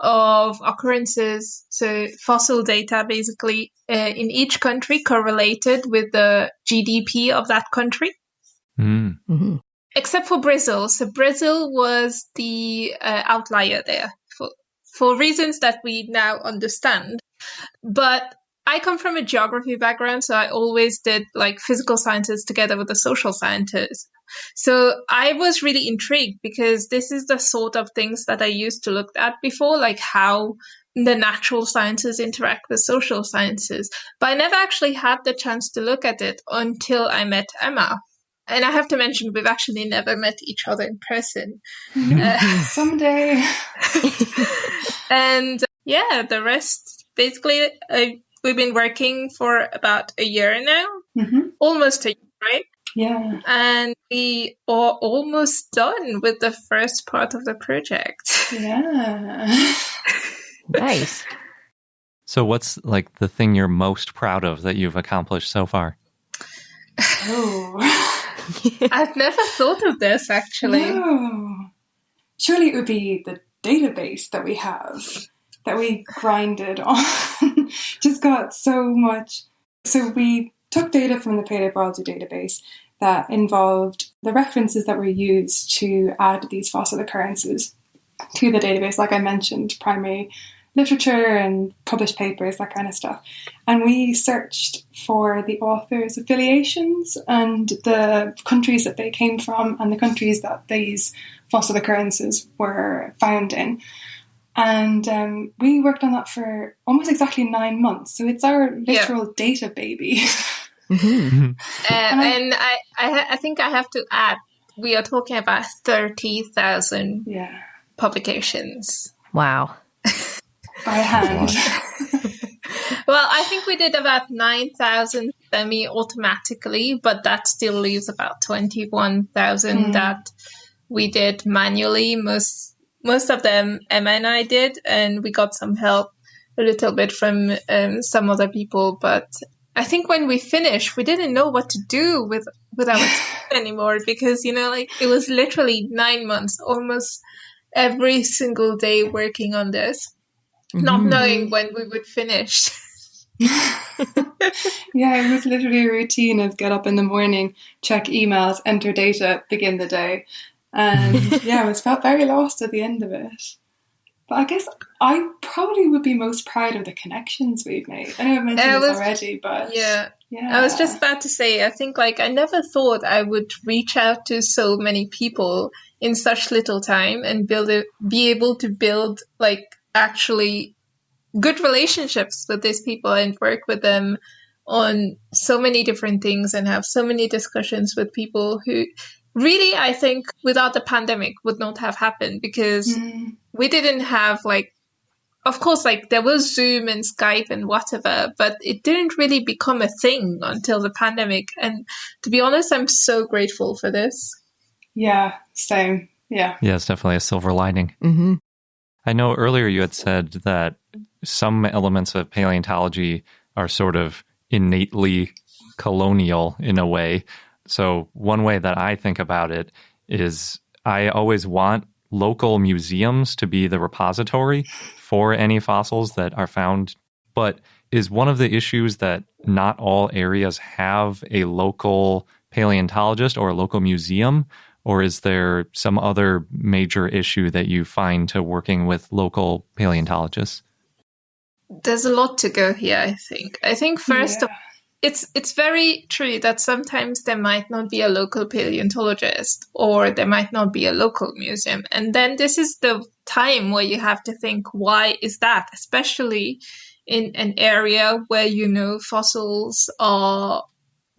of occurrences, so fossil data basically in each country correlated with the GDP of that country. Mm-hmm. Except for Brazil. So Brazil was the outlier there for reasons that we now understand. But I come from a geography background, so I always did like physical sciences together with the social sciences. So I was really intrigued because this is the sort of things that I used to look at before, like how the natural sciences interact with social sciences. But I never actually had the chance to look at it until I met Emma. And I have to mention, we've actually never met each other in person. Someday. And the rest, basically, we've been working for about a year now. Mm-hmm. Almost a year, right? Yeah. And we are almost done with the first part of the project. Yeah. Nice. So what's like the thing you're most proud of that you've accomplished so far? Oh. I've never thought of this, actually. No. Surely it would be the database that we have, that we grinded on. Just got so much. So we took data from the paleobiology database that involved the references that were used to add these fossil occurrences to the database, like I mentioned, primary literature and published papers, that kind of stuff. And we searched for the authors' affiliations and the countries that they came from and the countries that these fossil occurrences were found in. And we worked on that for almost exactly 9 months. So it's our literal data baby. Mm-hmm. And I think I have to add, we are talking about 30,000 publications. Wow. By hand. Well, I think we did about 9,000 semi-automatically, but that still leaves about 21,000 that we did manually. Most of them Emma and I did, and we got some help a little bit from some other people. But I think when we finished, we didn't know what to do with our time anymore because, it was literally 9 months, almost every single day working on this. Not knowing when we would finish. Yeah, it was literally a routine of get up in the morning, check emails, enter data, begin the day. And I was felt very lost at the end of it. But I guess I probably would be most proud of the connections we've made. I know I've mentioned this already, but yeah. I was just about to say, I think I never thought I would reach out to so many people in such little time and be able to build actually good relationships with these people and work with them on so many different things and have so many discussions with people who really, I think, without the pandemic would not have happened because we didn't have like, of course, like there was Zoom and Skype and whatever, but it didn't really become a thing until the pandemic. And to be honest, I'm so grateful for this. Yeah, same. Yeah. Yeah, it's definitely a silver lining. Mm-hmm. I know earlier you had said that some elements of paleontology are sort of innately colonial in a way. So one way that I think about it is I always want local museums to be the repository for any fossils that are found. But is one of the issues that not all areas have a local paleontologist or a local museum? Or is there some other major issue that you find to working with local paleontologists? There's a lot to go here, I think. I think first, it's very true that sometimes there might not be a local paleontologist or there might not be a local museum. And then this is the time where you have to think, why is that? Especially in an area where, you know, fossils are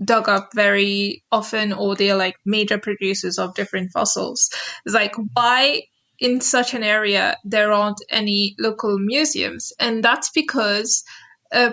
dug up very often, or they're like major producers of different fossils. It's like, why in such an area there aren't any local museums? And that's because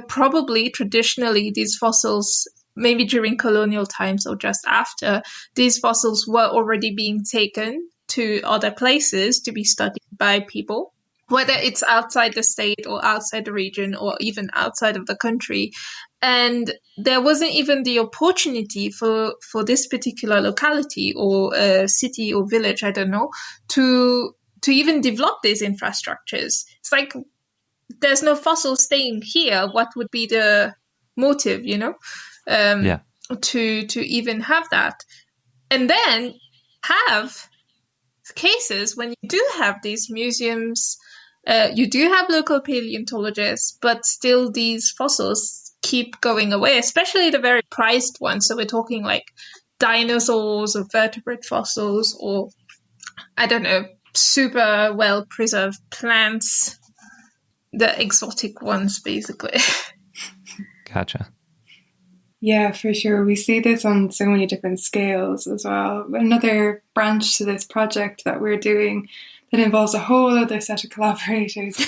probably traditionally these fossils, maybe during colonial times or just after, these fossils were already being taken to other places to be studied by people, whether it's outside the state or outside the region or even outside of the country. And there wasn't even the opportunity for this particular locality or city or village, I don't know, to even develop these infrastructures. It's like, there's no fossil staying here. What would be the motive, you know, to even have that? And then have cases when you do have these museums, you do have local paleontologists, but still these fossils keep going away, especially the very prized ones. So we're talking like dinosaurs or vertebrate fossils, or I don't know, super well preserved plants, the exotic ones, basically. Gotcha. Yeah, for sure. We see this on so many different scales as well. Another branch to this project that we're doing that involves a whole other set of collaborators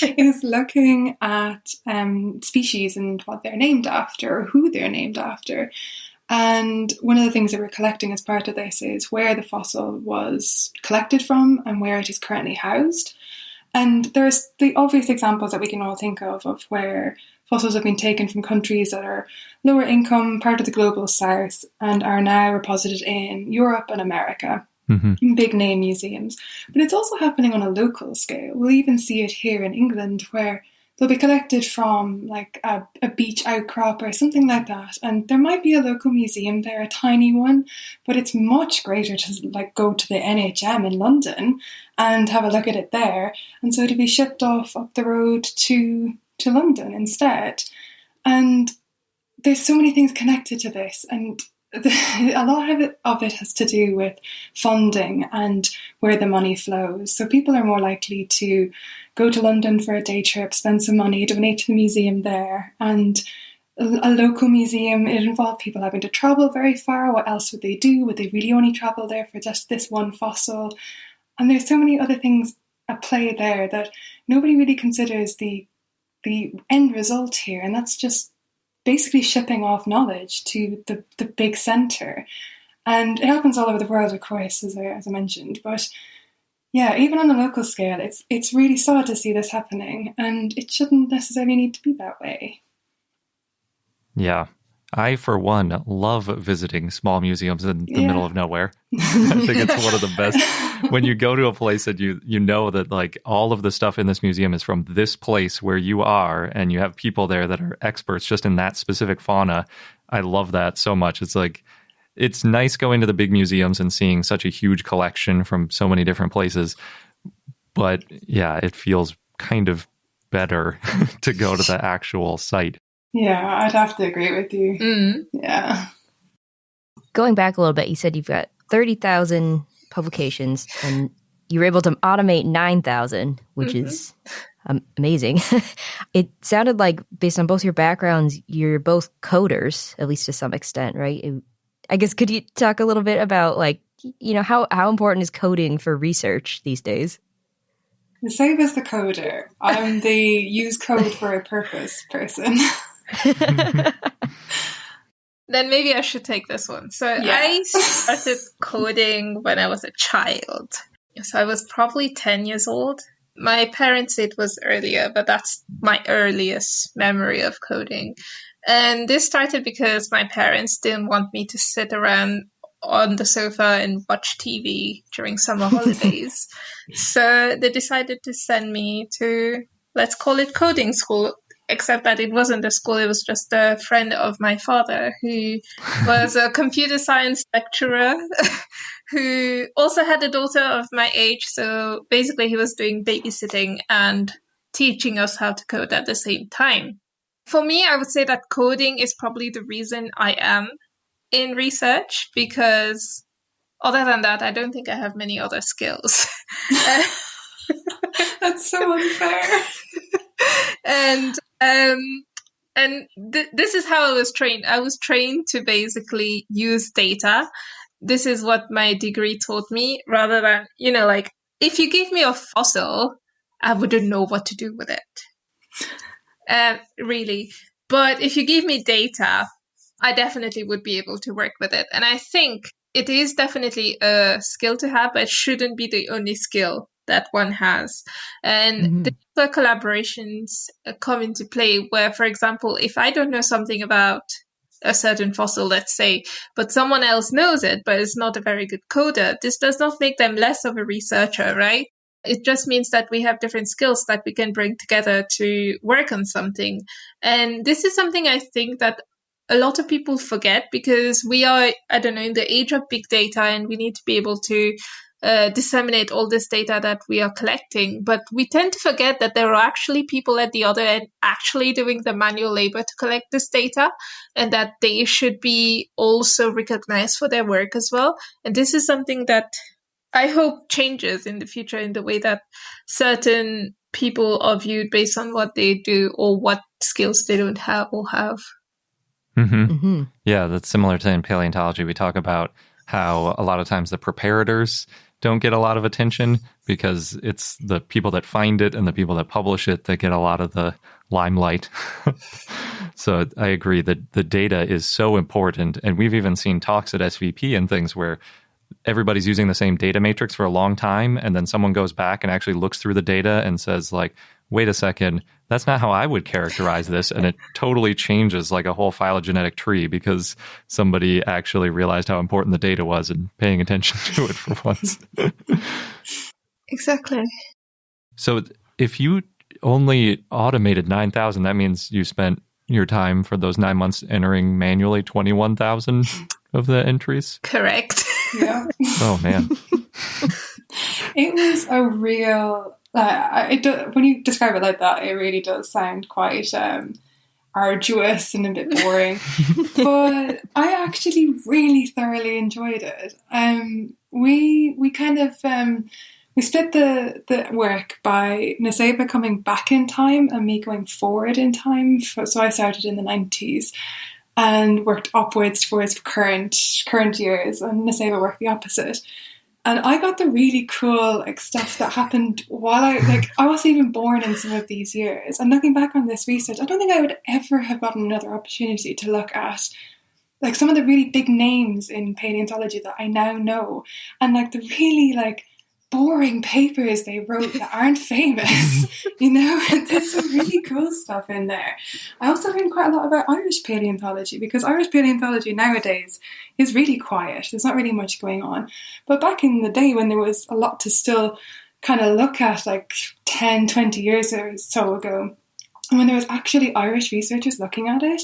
is looking at species and what they're named after, or who they're named after. And one of the things that we're collecting as part of this is where the fossil was collected from and where it is currently housed. And there's the obvious examples that we can all think of where fossils have been taken from countries that are lower income, part of the global south, and are now reposited in Europe and America. In big name museums. But it's also happening on a local scale. We'll even see it here in England, where they'll be collected from like a beach outcrop or something like that. And there might be a local museum there, a tiny one, but it's much greater to like go to the NHM in London and have a look at it there. And so to be shipped off up the road to London instead. And there's so many things connected to this. And a lot of it has to do with funding and where the money flows. So people are more likely to go to London for a day trip, spend some money, donate to the museum there. And a local museum, it involved people having to travel very far. What else would they do? Would they really only travel there for just this one fossil? And there's so many other things at play there that nobody really considers the end result here. And that's just basically shipping off knowledge to the big centre. And it happens all over the world, of course, as I mentioned. But yeah, even on the local scale, it's really sad to see this happening, and it shouldn't necessarily need to be that way. Yeah. I, for one, love visiting small museums in the middle of nowhere. I think it's one of the best. When you go to a place and you know that like all of the stuff in this museum is from this place where you are, and you have people there that are experts just in that specific fauna. I love that so much. It's like, it's nice going to the big museums and seeing such a huge collection from so many different places. But yeah, it feels kind of better to go to the actual site. Yeah, I'd have to agree with you. Yeah. Going back a little bit, you said you've got 30,000 publications and you were able to automate 9,000, which is amazing. It sounded like, based on both your backgrounds, you're both coders, at least to some extent, right? I guess, could you talk a little bit about like how important is coding for research these days? Nussaïbah's the coder. I'm the use code for a purpose person. Then maybe I should take this one. So I started coding when I was a child. So I was probably 10 years old. My parents said it was earlier, but that's my earliest memory of coding. And this started because my parents didn't want me to sit around on the sofa and watch TV during summer holidays. So they decided to send me to, let's call it coding school, except that it wasn't a school, it was just a friend of my father who was a computer science lecturer who also had a daughter of my age. So basically he was doing babysitting and teaching us how to code at the same time. For me, I would say that coding is probably the reason I am in research, because other than that, I don't think I have many other skills. That's so unfair. This is how I was trained. I was trained to basically use data. This is what my degree taught me, rather than, like, if you give me a fossil, I wouldn't know what to do with it. Really. But if you give me data, I definitely would be able to work with it. And I think it is definitely a skill to have, but it shouldn't be the only skill that one has. And the collaborations come into play where, for example, if I don't know something about a certain fossil, let's say, but someone else knows it, but is not a very good coder, this does not make them less of a researcher, right? It just means that we have different skills that we can bring together to work on something. And this is something I think that a lot of people forget, because we are, in the age of big data, and we need to be able to disseminate all this data that we are collecting. But we tend to forget that there are actually people at the other end actually doing the manual labor to collect this data, and that they should be also recognized for their work as well. And this is something that I hope changes in the future, in the way that certain people are viewed based on what they do or what skills they don't have or have. Yeah, that's similar to in paleontology. We talk about how a lot of times the preparators don't get a lot of attention, because it's the people that find it and the people that publish it that get a lot of the limelight. So I agree that the data is so important. And we've even seen talks at SVP and things where everybody's using the same data matrix for a long time, and then someone goes back and actually looks through the data and says, like, wait a second, that's not how I would characterize this. And it totally changes like a whole phylogenetic tree, because somebody actually realized how important the data was and paying attention to it for once. Exactly. So if you only automated 9,000, that means you spent your time for those 9 months entering manually 21,000 of the entries? Correct. Yeah. Oh, man. It was a real... when you describe it like that, it really does sound quite arduous and a bit boring. But I actually really thoroughly enjoyed it. We kind of we split the work by Nussaïbah coming back in time and me going forward in time. So I started in the 90s and worked upwards towards current years, and Nussaïbah worked the opposite. And I got the really cool stuff that happened while I wasn't even born in some of these years. And looking back on this research, I don't think I would ever have gotten another opportunity to look at some of the really big names in paleontology that I now know, and the really boring papers they wrote that aren't famous. There's some really cool stuff in there. I also learned quite a lot about Irish paleontology, because Irish paleontology nowadays is really quiet. There's not really much going on. But back in the day, when there was a lot to still kind of look at, 10, 20 years or so ago, and when there was actually Irish researchers looking at it,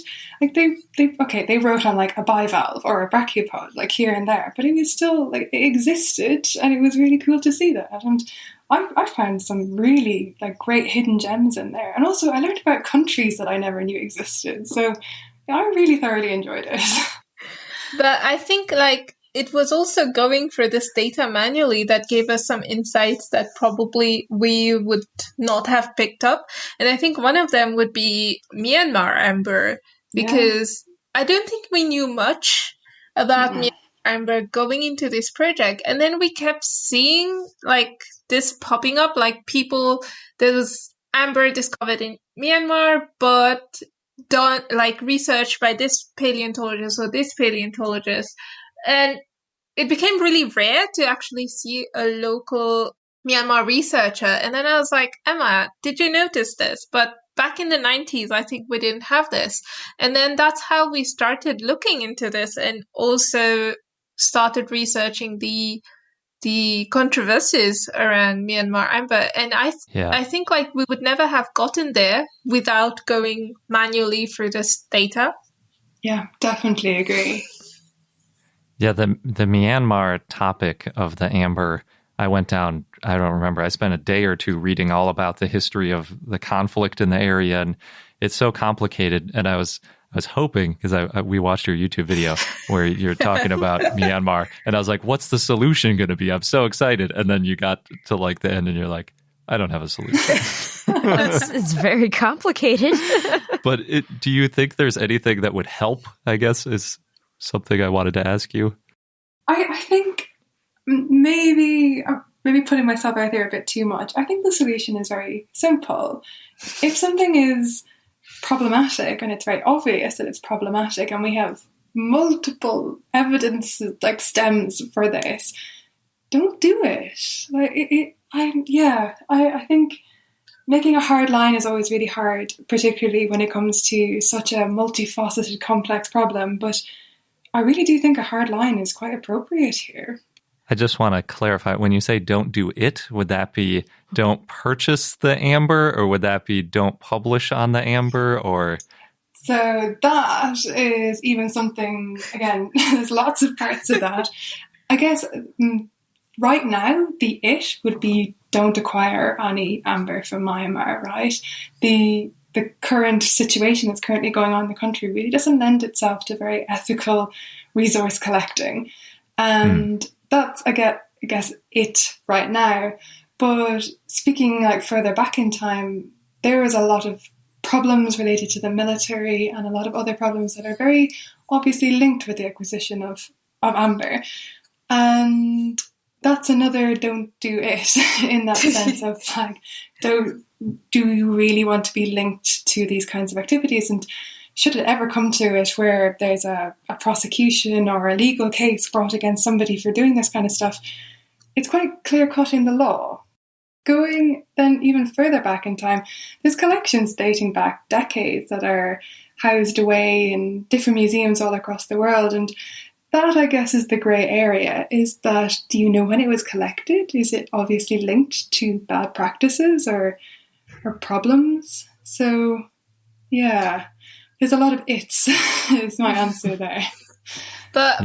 they wrote on a bivalve or a brachiopod, here and there, but it was still it existed, and it was really cool to see that. And I found some really great hidden gems in there, and also I learned about countries that I never knew existed. So yeah, I really thoroughly enjoyed it. But I think it was also going through this data manually that gave us some insights that probably we would not have picked up. And I think one of them would be Myanmar amber, because I don't think we knew much about Myanmar amber going into this project. And then we kept seeing like this popping up, like there was amber discovered in Myanmar, but done like research by this paleontologist or this paleontologist. And it became really rare to actually see a local Myanmar researcher. And then I was like, Emma, did you notice this? But back in the 90s, I think we didn't have this. And then that's how we started looking into this and also started researching the controversies around Myanmar amber. And I think like we would never have gotten there without going manually through this data. Yeah, definitely agree. Yeah, the Myanmar topic of the amber, I went down, I don't remember, I spent a day or two reading all about the history of the conflict in the area, and it's so complicated. And I was hoping, because we watched your YouTube video where you're talking about Myanmar, and I was like, what's the solution going to be? I'm so excited. And then you got to like the end and you're like, I don't have a solution. It's very complicated. But do you think there's anything that would help, I guess, is something I wanted to ask you. I think maybe putting myself out there a bit too much. I think the solution is very simple. If something is problematic and it's very obvious that it's problematic and we have multiple evidence like stems for this, don't do it. I think making a hard line is always really hard, particularly when it comes to such a multifaceted, complex problem. But I really do think a hard line is quite appropriate here. I just want to clarify, when you say don't do it, would that be don't purchase the amber, or would that be don't publish on the amber, or? So that is even something, again, there's lots of parts of that. I guess right now, the it would be don't acquire any amber from Myanmar, right? The current situation that's currently going on in the country really doesn't lend itself to very ethical resource collecting. And that's, I guess, it right now. But speaking like further back in time, there is a lot of problems related to the military and a lot of other problems that are very obviously linked with the acquisition of amber. And that's another don't do it in that sense of like, do you really want to be linked to these kinds of activities? And should it ever come to it where there's a prosecution or a legal case brought against somebody for doing this kind of stuff, it's quite clear-cut in the law. Going then even further back in time, there's collections dating back decades that are housed away in different museums all across the world. And that, I guess, is the grey area, is that do you know when it was collected? Is it obviously linked to bad practices or problems? So, yeah, there's a lot of its, is my answer there. But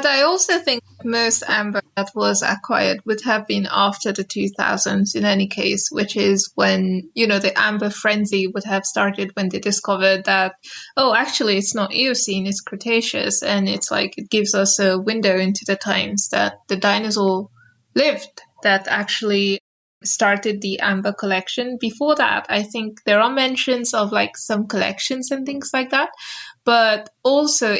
I also think most amber that was acquired would have been after the 2000s in any case, which is when, the amber frenzy would have started when they discovered that, actually it's not Eocene, it's Cretaceous. And it's like, it gives us a window into the times that the dinosaur lived that actually started the amber collection. Before that, I think there are mentions of like some collections and things like that. But also,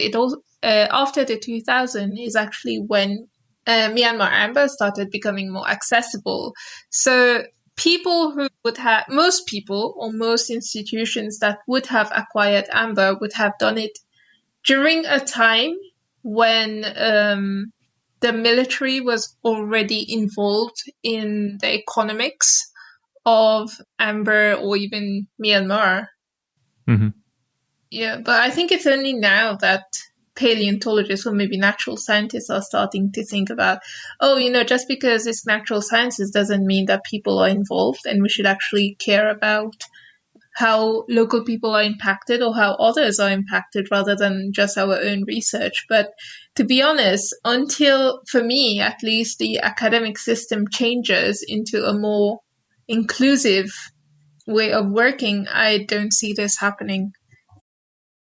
after the 2000 is actually when Myanmar amber started becoming more accessible. So most people or most institutions that would have acquired amber would have done it during a time when the military was already involved in the economics of amber or even Myanmar. Mm-hmm. Yeah, but I think it's only now that paleontologists or maybe natural scientists are starting to think about, just because it's natural sciences doesn't mean that people are involved, and we should actually care about how local people are impacted or how others are impacted rather than just our own research. But to be honest, until, for me at least, the academic system changes into a more inclusive way of working, I don't see this happening.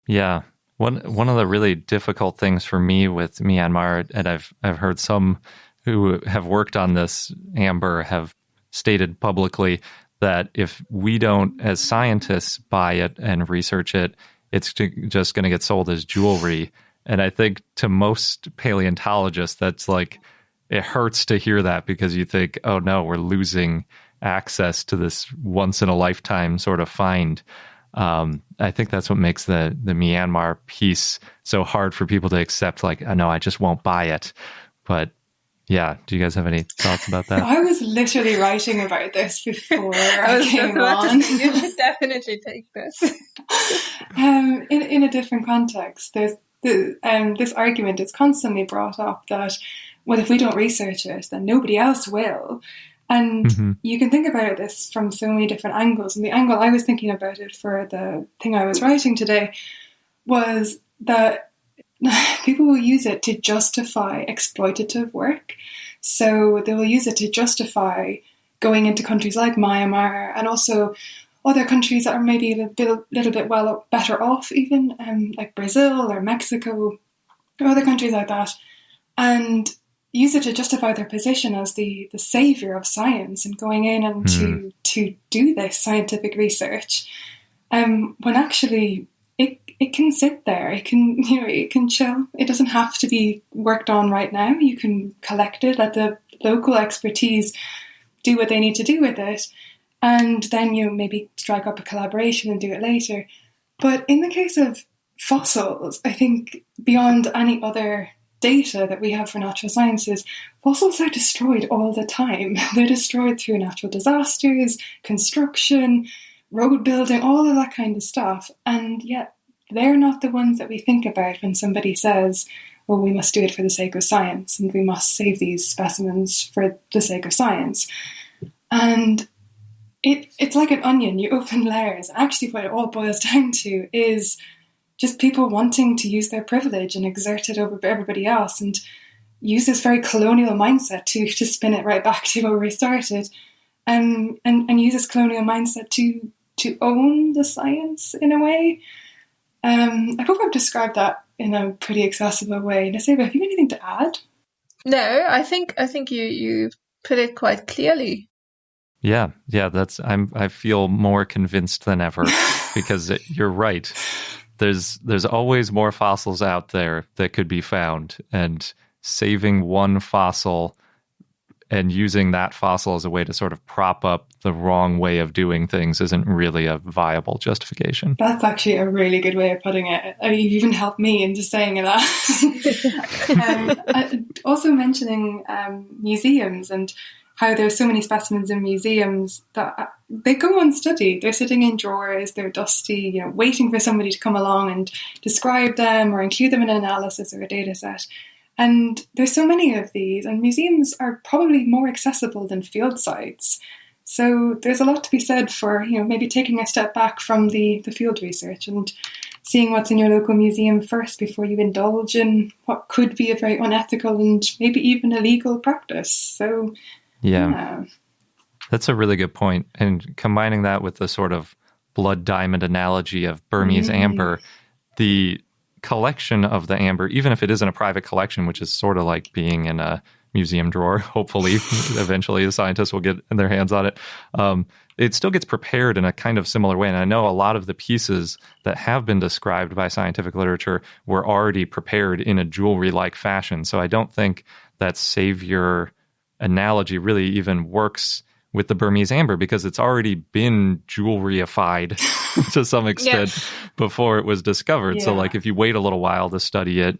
Yeah. One of the really difficult things for me with Myanmar, and I've heard some who have worked on this amber have stated publicly that if we don't, as scientists, buy it and research it, it's just going to get sold as jewelry. And I think to most paleontologists, that's like, it hurts to hear that because you think, oh no, we're losing access to this once in a lifetime sort of find. I think that's what makes the Myanmar piece so hard for people to accept. Like, oh, no, I just won't buy it. But yeah, do you guys have any thoughts about that? I was literally writing about this before I came on. You should definitely take this. In a different context, there's this argument is constantly brought up that, well, if we don't research it, then nobody else will. And you can think about this from so many different angles. And the angle I was thinking about it for the thing I was writing today was that people will use it to justify exploitative work. So they will use it to justify going into countries like Myanmar and also other countries that are maybe a little bit better off even, like Brazil or Mexico or other countries like that, and use it to justify their position as the savior of science and going in and to do this scientific research, when actually it can sit there, it can chill. It doesn't have to be worked on right now. You can collect it, let the local expertise do what they need to do with it, and then you maybe strike up a collaboration and do it later. But in the case of fossils, I think beyond any other data that we have for natural sciences, fossils are destroyed all the time. They're destroyed through natural disasters, construction, road building, all of that kind of stuff. And yet they're not the ones that we think about when somebody says, well, we must do it for the sake of science and we must save these specimens for the sake of science. And it's like an onion. You open layers. Actually, what it all boils down to is just people wanting to use their privilege and exert it over everybody else and use this very colonial mindset to spin it right back to where we started, and use this colonial mindset to own the science in a way. I hope I've described that in a pretty accessible way. Nussaïbah, have you anything to add? No, I think you put it quite clearly. Yeah, I feel more convinced than ever because you're right. There's always more fossils out there that could be found, and saving one fossil and using that fossil as a way to sort of prop up the wrong way of doing things isn't really a viable justification. That's actually a really good way of putting it. I mean, you've even helped me into saying that. Also mentioning museums and how there's so many specimens in museums that they go unstudied. They're sitting in drawers, they're dusty, waiting for somebody to come along and describe them or include them in an analysis or a data set. And there's so many of these, and museums are probably more accessible than field sites. So there's a lot to be said for, maybe taking a step back from the field research and seeing what's in your local museum first before you indulge in what could be a very unethical and maybe even illegal practice. So, yeah. That's a really good point. And combining that with the sort of blood diamond analogy of Burmese amber, the collection of the amber, even if it isn't a private collection, which is sort of like being in a museum drawer, hopefully eventually the scientists will get their hands on it, it still gets prepared in a kind of similar way. And I know a lot of the pieces that have been described by scientific literature were already prepared in a jewelry-like fashion. So I don't think that savior analogy really even works with the Burmese amber because it's already been jewelryified to some extent before it was discovered. Yeah. So like if you wait a little while to study it,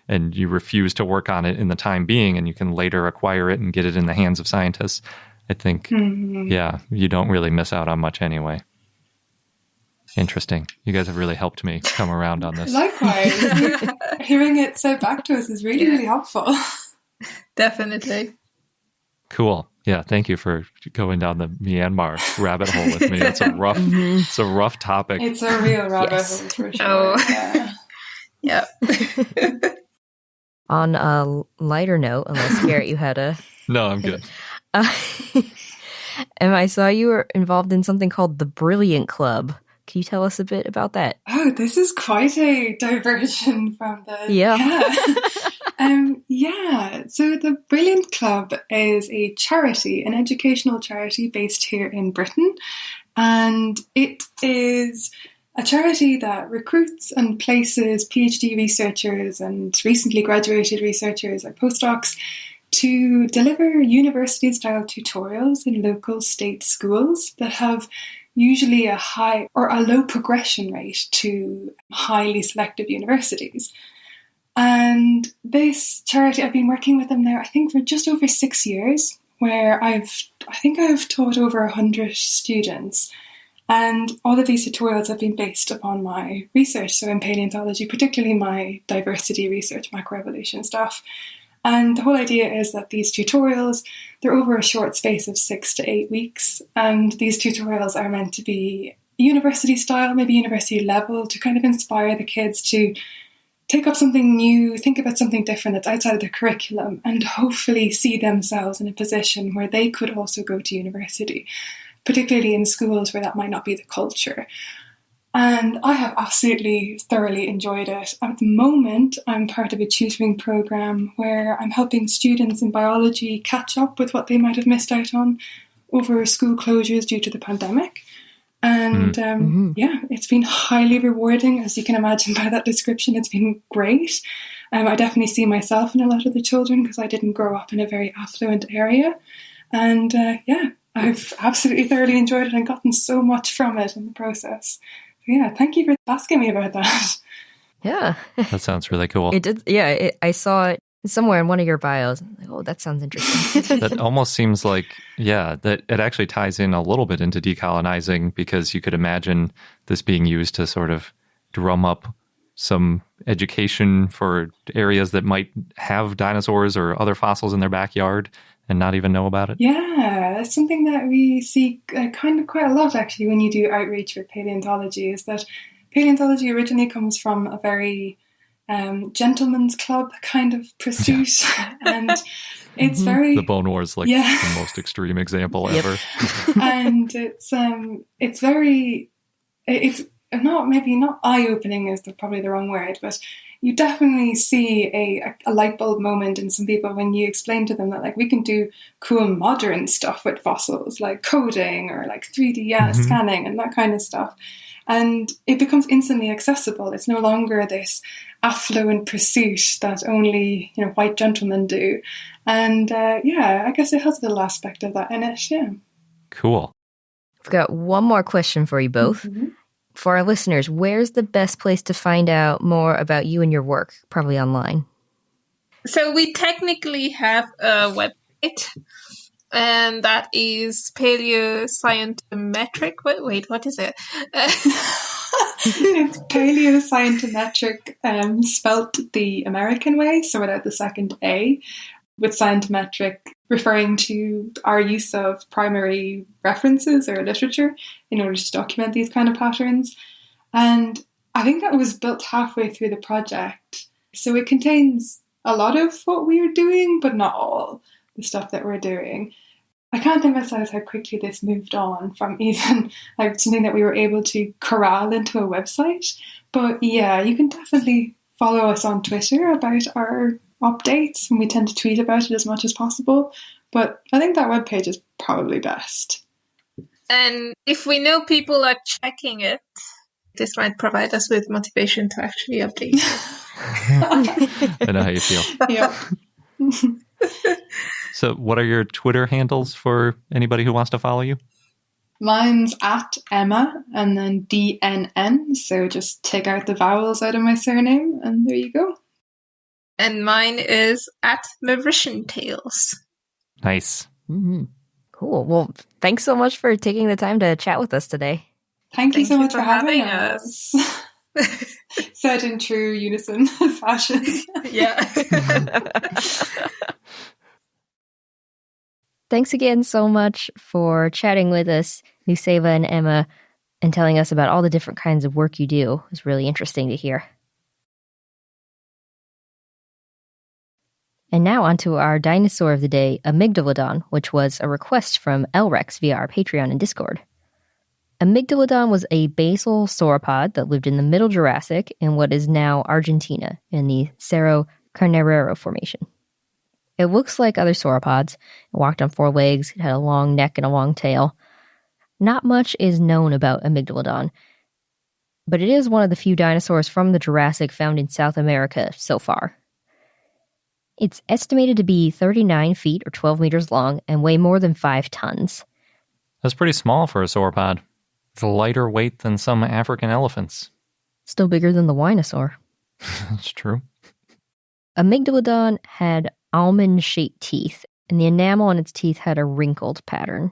and you refuse to work on it in the time being, and you can later acquire it and get it in the hands of scientists, I think, you don't really miss out on much anyway. Interesting. You guys have really helped me come around on this. Likewise. Hearing it said back to us is really, really helpful. Definitely. Cool. Yeah, thank you for going down the Myanmar rabbit hole with me. It's a rough topic. It's a real rabbit hole for sure. Oh. Yeah. On a lighter note, unless Garrett, you had a... No, I'm good. And I saw you were involved in something called the Brilliant Club. Can you tell us a bit about that? Oh, this is quite a diversion from the... So the Brilliant Club is a charity, an educational charity based here in Britain. And it is a charity that recruits and places PhD researchers and recently graduated researchers like postdocs to deliver university-style tutorials in local state schools that have usually a high or a low progression rate to highly selective universities. And this charity, I've been working with them now, I think, for just over 6 years, where I've taught over 100 students. And all of these tutorials have been based upon my research, so in paleontology, particularly my diversity research, macroevolution stuff. And the whole idea is that these tutorials, they're over a short space of 6 to 8 weeks. And these tutorials are meant to be university style, maybe university level, to kind of inspire the kids to take up something new, think about something different that's outside of their curriculum, and hopefully see themselves in a position where they could also go to university, particularly in schools where that might not be the culture. And I have absolutely thoroughly enjoyed it. At the moment, I'm part of a tutoring program where I'm helping students in biology catch up with what they might have missed out on over school closures due to the pandemic. And yeah, it's been highly rewarding, as you can imagine by that description. It's been great. I definitely see myself in a lot of the children because I didn't grow up in a very affluent area. And yeah, I've absolutely thoroughly enjoyed it and gotten so much from it in the process. So yeah, thank you for asking me about that. Yeah. That sounds really cool. It did. Yeah, I saw it somewhere in one of your bios. Like, oh, that sounds interesting. That almost seems like, yeah, that it actually ties in a little bit into decolonizing, because you could imagine this being used to sort of drum up some education for areas that might have dinosaurs or other fossils in their backyard and not even know about it. Yeah, it's something that we see kind of quite a lot actually when you do outreach with paleontology, is that paleontology originally comes from a very gentleman's club kind of pursuit, and it's very the Bone Wars, like the most extreme example ever. And it's not eye-opening is probably the wrong word, but you definitely see a light bulb moment in some people when you explain to them that like we can do cool modern stuff with fossils, like coding or like 3D scanning and that kind of stuff. And it becomes instantly accessible. It's no longer this affluent pursuit that only white gentlemen do. And yeah, I guess it has a little aspect of that in it. Yeah. Cool. I've got one more question for you both. Mm-hmm. For our listeners, where's the best place to find out more about you and your work? Probably online. So we technically have a website, and that is paleoscientometric. Wait, what is it? It's paleoscientometric, spelt the American way, so without the second A, with scientometric referring to our use of primary references or literature in order to document these kind of patterns. And I think that was built halfway through the project. So it contains a lot of what we are doing, but not all the stuff that we're doing. I can't emphasize how quickly this moved on from even like something that we were able to corral into a website. But yeah, you can definitely follow us on Twitter about our updates, and we tend to tweet about it as much as possible. But I think that webpage is probably best. And if we know people are checking it, this might provide us with motivation to actually update it. I know how you feel. Yeah. So what are your Twitter handles for anybody who wants to follow you? Mine's at Emma and then DNN. So just take out the vowels out of my surname and there you go. And mine is at Mauritian Tales. Nice. Mm-hmm. Cool. Well, thanks so much for taking the time to chat with us today. Thank you so much for having us. Said in true unison fashion. Yeah. Thanks again so much for chatting with us, Nussaïbah and Emma, and telling us about all the different kinds of work you do. It was really interesting to hear. And now on to our dinosaur of the day, Amygdalodon, which was a request from Elrex via our Patreon and Discord. Amygdalodon was a basal sauropod that lived in the Middle Jurassic in what is now Argentina in the Cerro Carnerero Formation. It looks like other sauropods. It walked on 4 legs, it had a long neck and a long tail. Not much is known about Amygdalodon. but it is one of the few dinosaurs from the Jurassic found in South America so far. It's estimated to be 39 feet or 12 meters long and weigh more than 5 tons. That's pretty small for a sauropod. It's lighter weight than some African elephants. Still bigger than the Dinosaur. That's true. Amygdalodon had almond-shaped teeth, and the enamel on its teeth had a wrinkled pattern.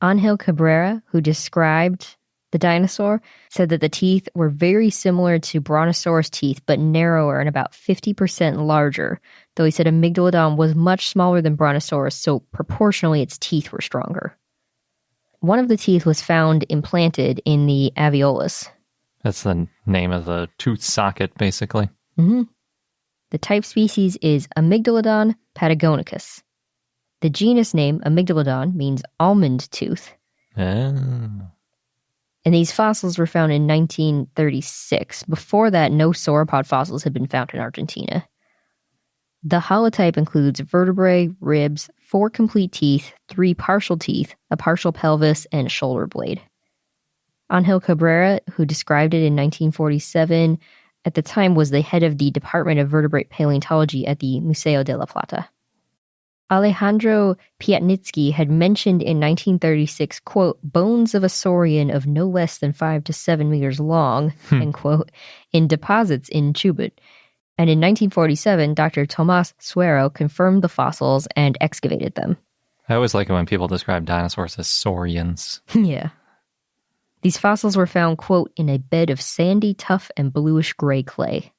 Angel Cabrera, who described the dinosaur, said that the teeth were very similar to Brontosaurus teeth, but narrower and about 50% larger, though he said Amygdalodon was much smaller than Brontosaurus, so proportionally its teeth were stronger. One of the teeth was found implanted in the alveolus. That's the name of the tooth socket, basically. Mm-hmm. The type species is Amygdalodon patagonicus. The genus name, Amygdalodon, means almond tooth. Oh. And these fossils were found in 1936. Before that, no sauropod fossils had been found in Argentina. The holotype includes vertebrae, ribs, 4 complete teeth, 3 partial teeth, a partial pelvis, and a shoulder blade. Angel Cabrera, who described it in 1947, at the time was the head of the Department of Vertebrate Paleontology at the Museo de la Plata. Alejandro Piatnitsky had mentioned in 1936, quote, bones of a saurian of no less than 5 to 7 meters long, end quote, in deposits in Chubut. And in 1947, Dr. Tomás Suero confirmed the fossils and excavated them. I always like it when people describe dinosaurs as saurians. Yeah. These fossils were found, quote, in a bed of sandy, tough, and bluish-gray clay.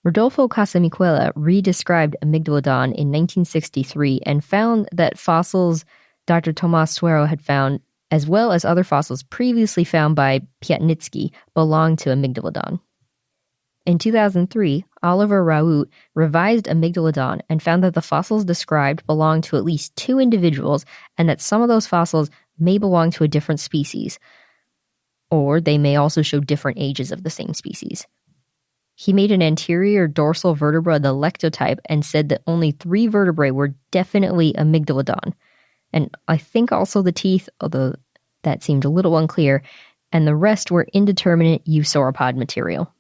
Rodolfo Casamicuela re-described Amygdalodon in 1963 and found that fossils Dr. Tomás Suero had found, as well as other fossils previously found by Piatnitsky, belonged to Amygdalodon. In 2003, Oliver Raoult revised Amygdalodon and found that the fossils described belonged to at least 2 individuals and that some of those fossils may belong to a different species, or they may also show different ages of the same species. He made an anterior dorsal vertebra the lectotype and said that only 3 vertebrae were definitely Amygdalodon. And I think also the teeth, although that seemed a little unclear, and the rest were indeterminate eusauropod material.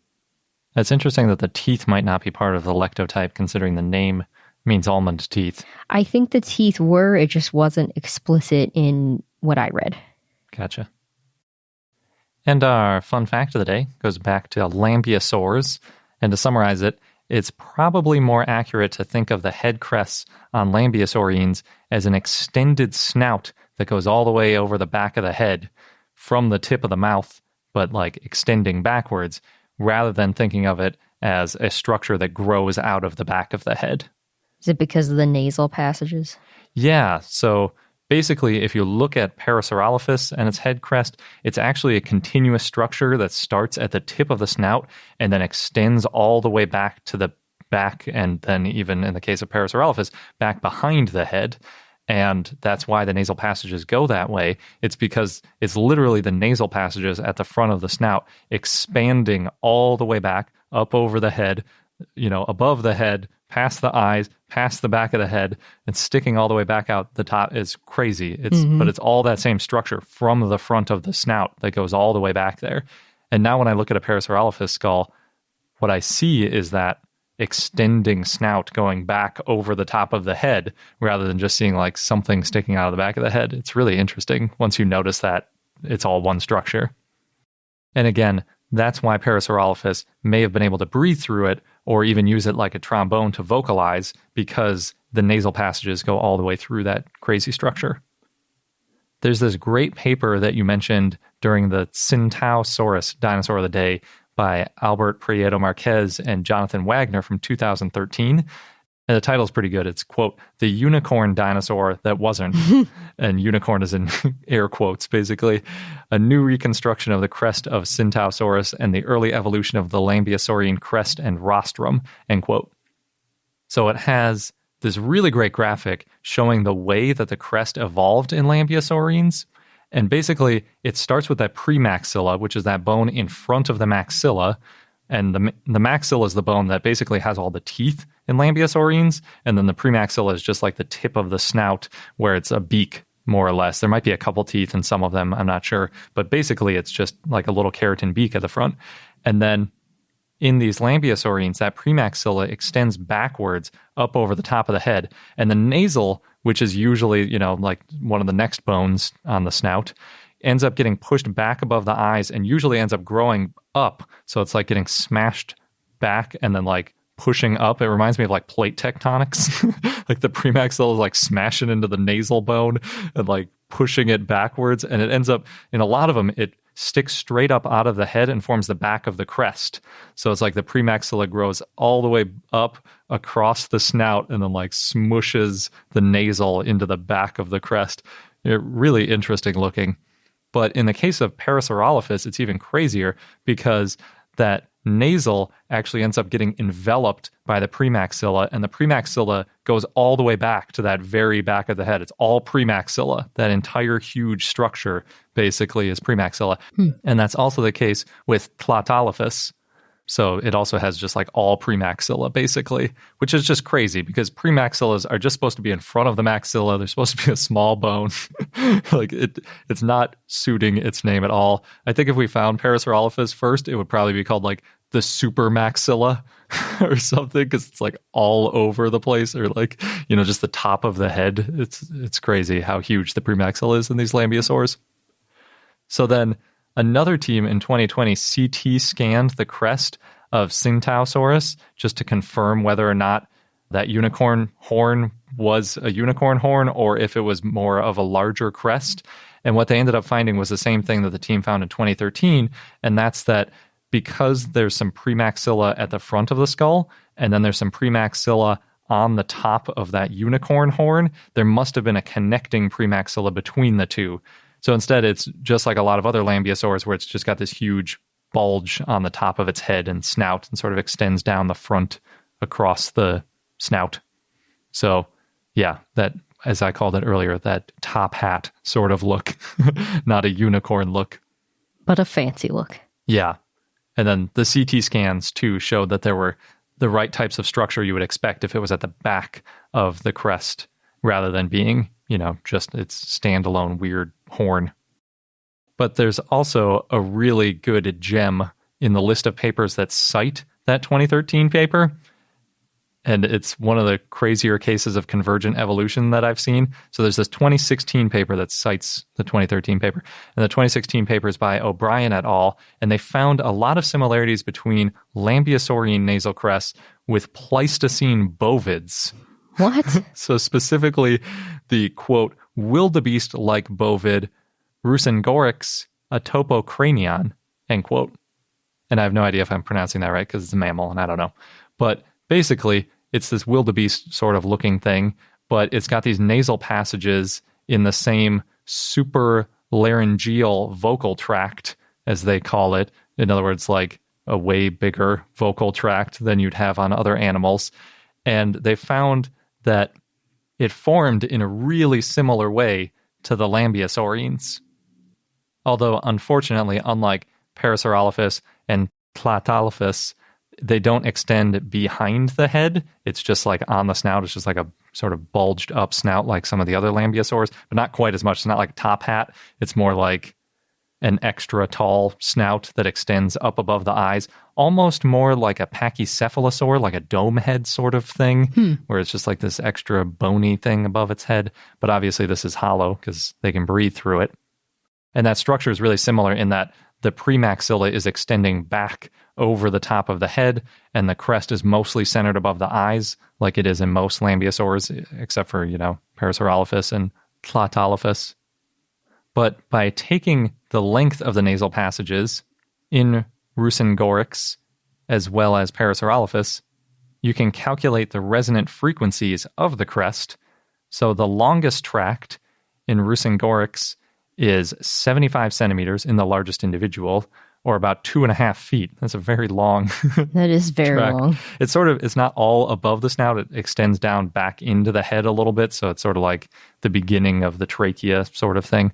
It's interesting that the teeth might not be part of the lectotype, considering the name means almond teeth. I think the teeth were, it just wasn't explicit in what I read. Gotcha. And our fun fact of the day goes back to lambeosaurs. And to summarize it, it's probably more accurate to think of the head crests on lambeosaurines as an extended snout that goes all the way over the back of the head from the tip of the mouth, but like extending backwards, rather than thinking of it as a structure that grows out of the back of the head. Is it because of the nasal passages? Yeah, so basically, if you look at Parasaurolophus and its head crest, it's actually a continuous structure that starts at the tip of the snout and then extends all the way back to the back, and then even in the case of Parasaurolophus, back behind the head. And that's why the nasal passages go that way. It's because it's literally the nasal passages at the front of the snout expanding all the way back, up over the head, above the head, past the eyes, past the back of the head, and sticking all the way back out the top. Is crazy. But it's all that same structure from the front of the snout that goes all the way back there. And now when I look at a Parasaurolophus skull, what I see is that extending snout going back over the top of the head rather than just seeing like something sticking out of the back of the head. It's really interesting once you notice that it's all one structure. And again, that's why Parasaurolophus may have been able to breathe through it or even use it like a trombone to vocalize, because the nasal passages go all the way through that crazy structure. There's this great paper that you mentioned during the Centausaurus Dinosaur of the Day by Albert Prieto Marquez and Jonathan Wagner from 2013. And the title's pretty good. It's, quote, "The Unicorn Dinosaur That Wasn't," and unicorn is in air quotes, basically, "a new reconstruction of the crest of Centausaurus and the early evolution of the Lambeosaurian crest and rostrum," end quote. So it has this really great graphic showing the way that the crest evolved in Lambeosaurines. And basically, it starts with that premaxilla, which is that bone in front of the maxilla. And the maxilla is the bone that basically has all the teeth in Lambeosaurines. And then the premaxilla is just like the tip of the snout where it's a beak more or less. There might be a couple teeth in some of them, I'm not sure. But basically, it's just like a little keratin beak at the front. And then in these lambeosaurines, that premaxilla extends backwards up over the top of the head. And the nasal, which is usually, like one of the next bones on the snout, ends up getting pushed back above the eyes and usually ends up growing up. So it's like getting smashed back and then like pushing up. It reminds me of like plate tectonics. Like the premaxilla is like smashing into the nasal bone and like pushing it backwards. And it ends up, in a lot of them, it sticks straight up out of the head and forms the back of the crest. So it's like the premaxilla grows all the way up across the snout and then like smushes the nasal into the back of the crest. Really interesting looking. But in the case of Parasaurolophus, it's even crazier because that nasal actually ends up getting enveloped by the premaxilla, and the premaxilla goes all the way back to that very back of the head. It's all premaxilla. That entire huge structure basically is premaxilla. And that's also the case with Tlatolophus. So it also has just like all premaxilla basically, which is just crazy because premaxillas are just supposed to be in front of the maxilla. They're supposed to be a small bone. Like it's not suiting its name at all. I think if we found Parasaurolophus first, it would probably be called like the super maxilla or something because it's like all over the place, or like, just the top of the head. It's crazy how huge the premaxilla is in these lambeosaurs. So then another team in 2020 CT scanned the crest of Syntausaurus just to confirm whether or not that unicorn horn was a unicorn horn or if it was more of a larger crest. And what they ended up finding was the same thing that the team found in 2013, and that's that because there's some premaxilla at the front of the skull, and then there's some premaxilla on the top of that unicorn horn, there must have been a connecting premaxilla between the two. So instead, it's just like a lot of other lambeosaurs where it's just got this huge bulge on the top of its head and snout and sort of extends down the front across the snout. So yeah, that, as I called it earlier, that top hat sort of look, not a unicorn look. But a fancy look. Yeah. And then the CT scans, too, showed that there were the right types of structure you would expect if it was at the back of the crest rather than being, just its standalone weird horn. But there's also a really good gem in the list of papers that cite that 2013 paper. And it's one of the crazier cases of convergent evolution that I've seen. So there's this 2016 paper that cites the 2013 paper. And the 2016 paper is by O'Brien et al. And they found a lot of similarities between lambeosaurine nasal crests with Pleistocene bovids. What? So specifically the, quote, wildebeest-like bovid Rusengorix atopocranion, end quote. And I have no idea if I'm pronouncing that right because it's a mammal and I don't know. But basically, it's this wildebeest sort of looking thing, but it's got these nasal passages in the same supralaryngeal vocal tract, as they call it. In other words, like a way bigger vocal tract than you'd have on other animals. And they found that it formed in a really similar way to the lambeosaurines. Although, unfortunately, unlike Parasaurolophus and Tlatolophus, they don't extend behind the head. It's just like on the snout. It's just like a sort of bulged up snout like some of the other lambeosaurs, but not quite as much. It's not like a top hat. It's more like an extra tall snout that extends up above the eyes, almost more like a pachycephalosaur, like a dome head sort of thing, where it's just like this extra bony thing above its head. But obviously this is hollow because they can breathe through it. And that structure is really similar in that the premaxilla is extending back over the top of the head, and the crest is mostly centered above the eyes, like it is in most lambeosaurs, except for, Parasaurolophus and Tlatolophus. But by taking the length of the nasal passages in Rusengorix as well as Parasaurolophus, you can calculate the resonant frequencies of the crest. So the longest tract in Rusengorix is 75 centimeters in the largest individual, or about 2.5 feet. That's a very long That is very tract. long. It's not all above the snout. It extends down back into the head a little bit. So it's sort of like the beginning of the trachea sort of thing.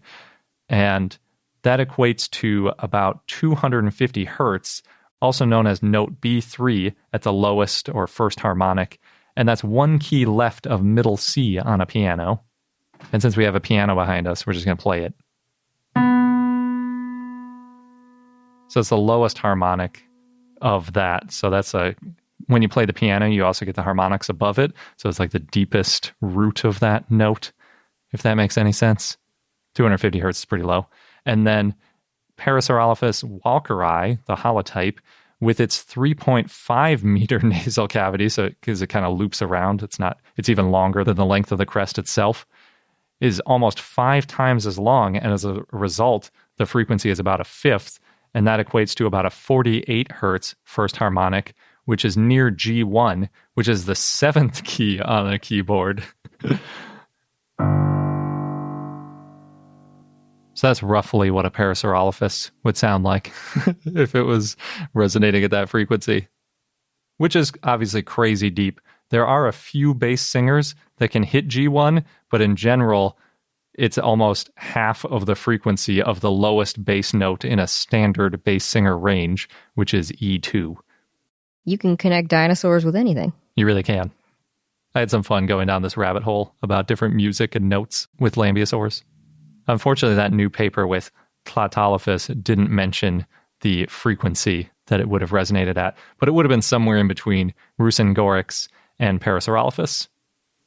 And that equates to about 250 hertz, also known as note B3 at the lowest or first harmonic. And that's one key left of middle C on a piano. And since we have a piano behind us, we're just going to play it. So it's the lowest harmonic of that. So that's when you play the piano, you also get the harmonics above it. So it's like the deepest root of that note, if that makes any sense. 250 hertz is pretty low. And then Parasaurolophus walkeri, the holotype, with its 3.5 meter nasal cavity, so because it kind of loops around, it's even longer than the length of the crest itself, is almost 5 times as long. And as a result, the frequency is about a fifth. And that equates to about a 48 hertz first harmonic, which is near G1, which is the 7th key on the keyboard. So that's roughly what a Parasaurolophus would sound like if it was resonating at that frequency, which is obviously crazy deep. There are a few bass singers that can hit G1, but in general, it's almost half of the frequency of the lowest bass note in a standard bass singer range, which is E2. You can connect dinosaurs with anything. You really can. I had some fun going down this rabbit hole about different music and notes with lambeosaurs. Unfortunately, that new paper with Clatolophus didn't mention the frequency that it would have resonated at, but it would have been somewhere in between Rusengorix and Parasaurolophus.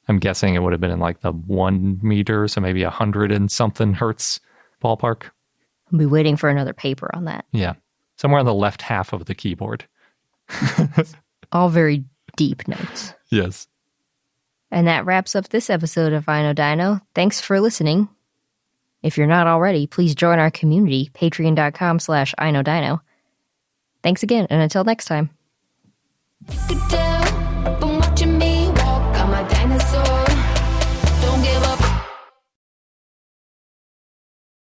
I'm guessing it would have been in like the 1 meter, so maybe 100 and something hertz ballpark. I'll be waiting for another paper on that. Yeah, somewhere on the left half of the keyboard. All very deep notes. Yes. And that wraps up this episode of I Know Dino. Thanks for listening. If you're not already, please join our community, patreon.com/iknowdino. Thanks again, and until next time.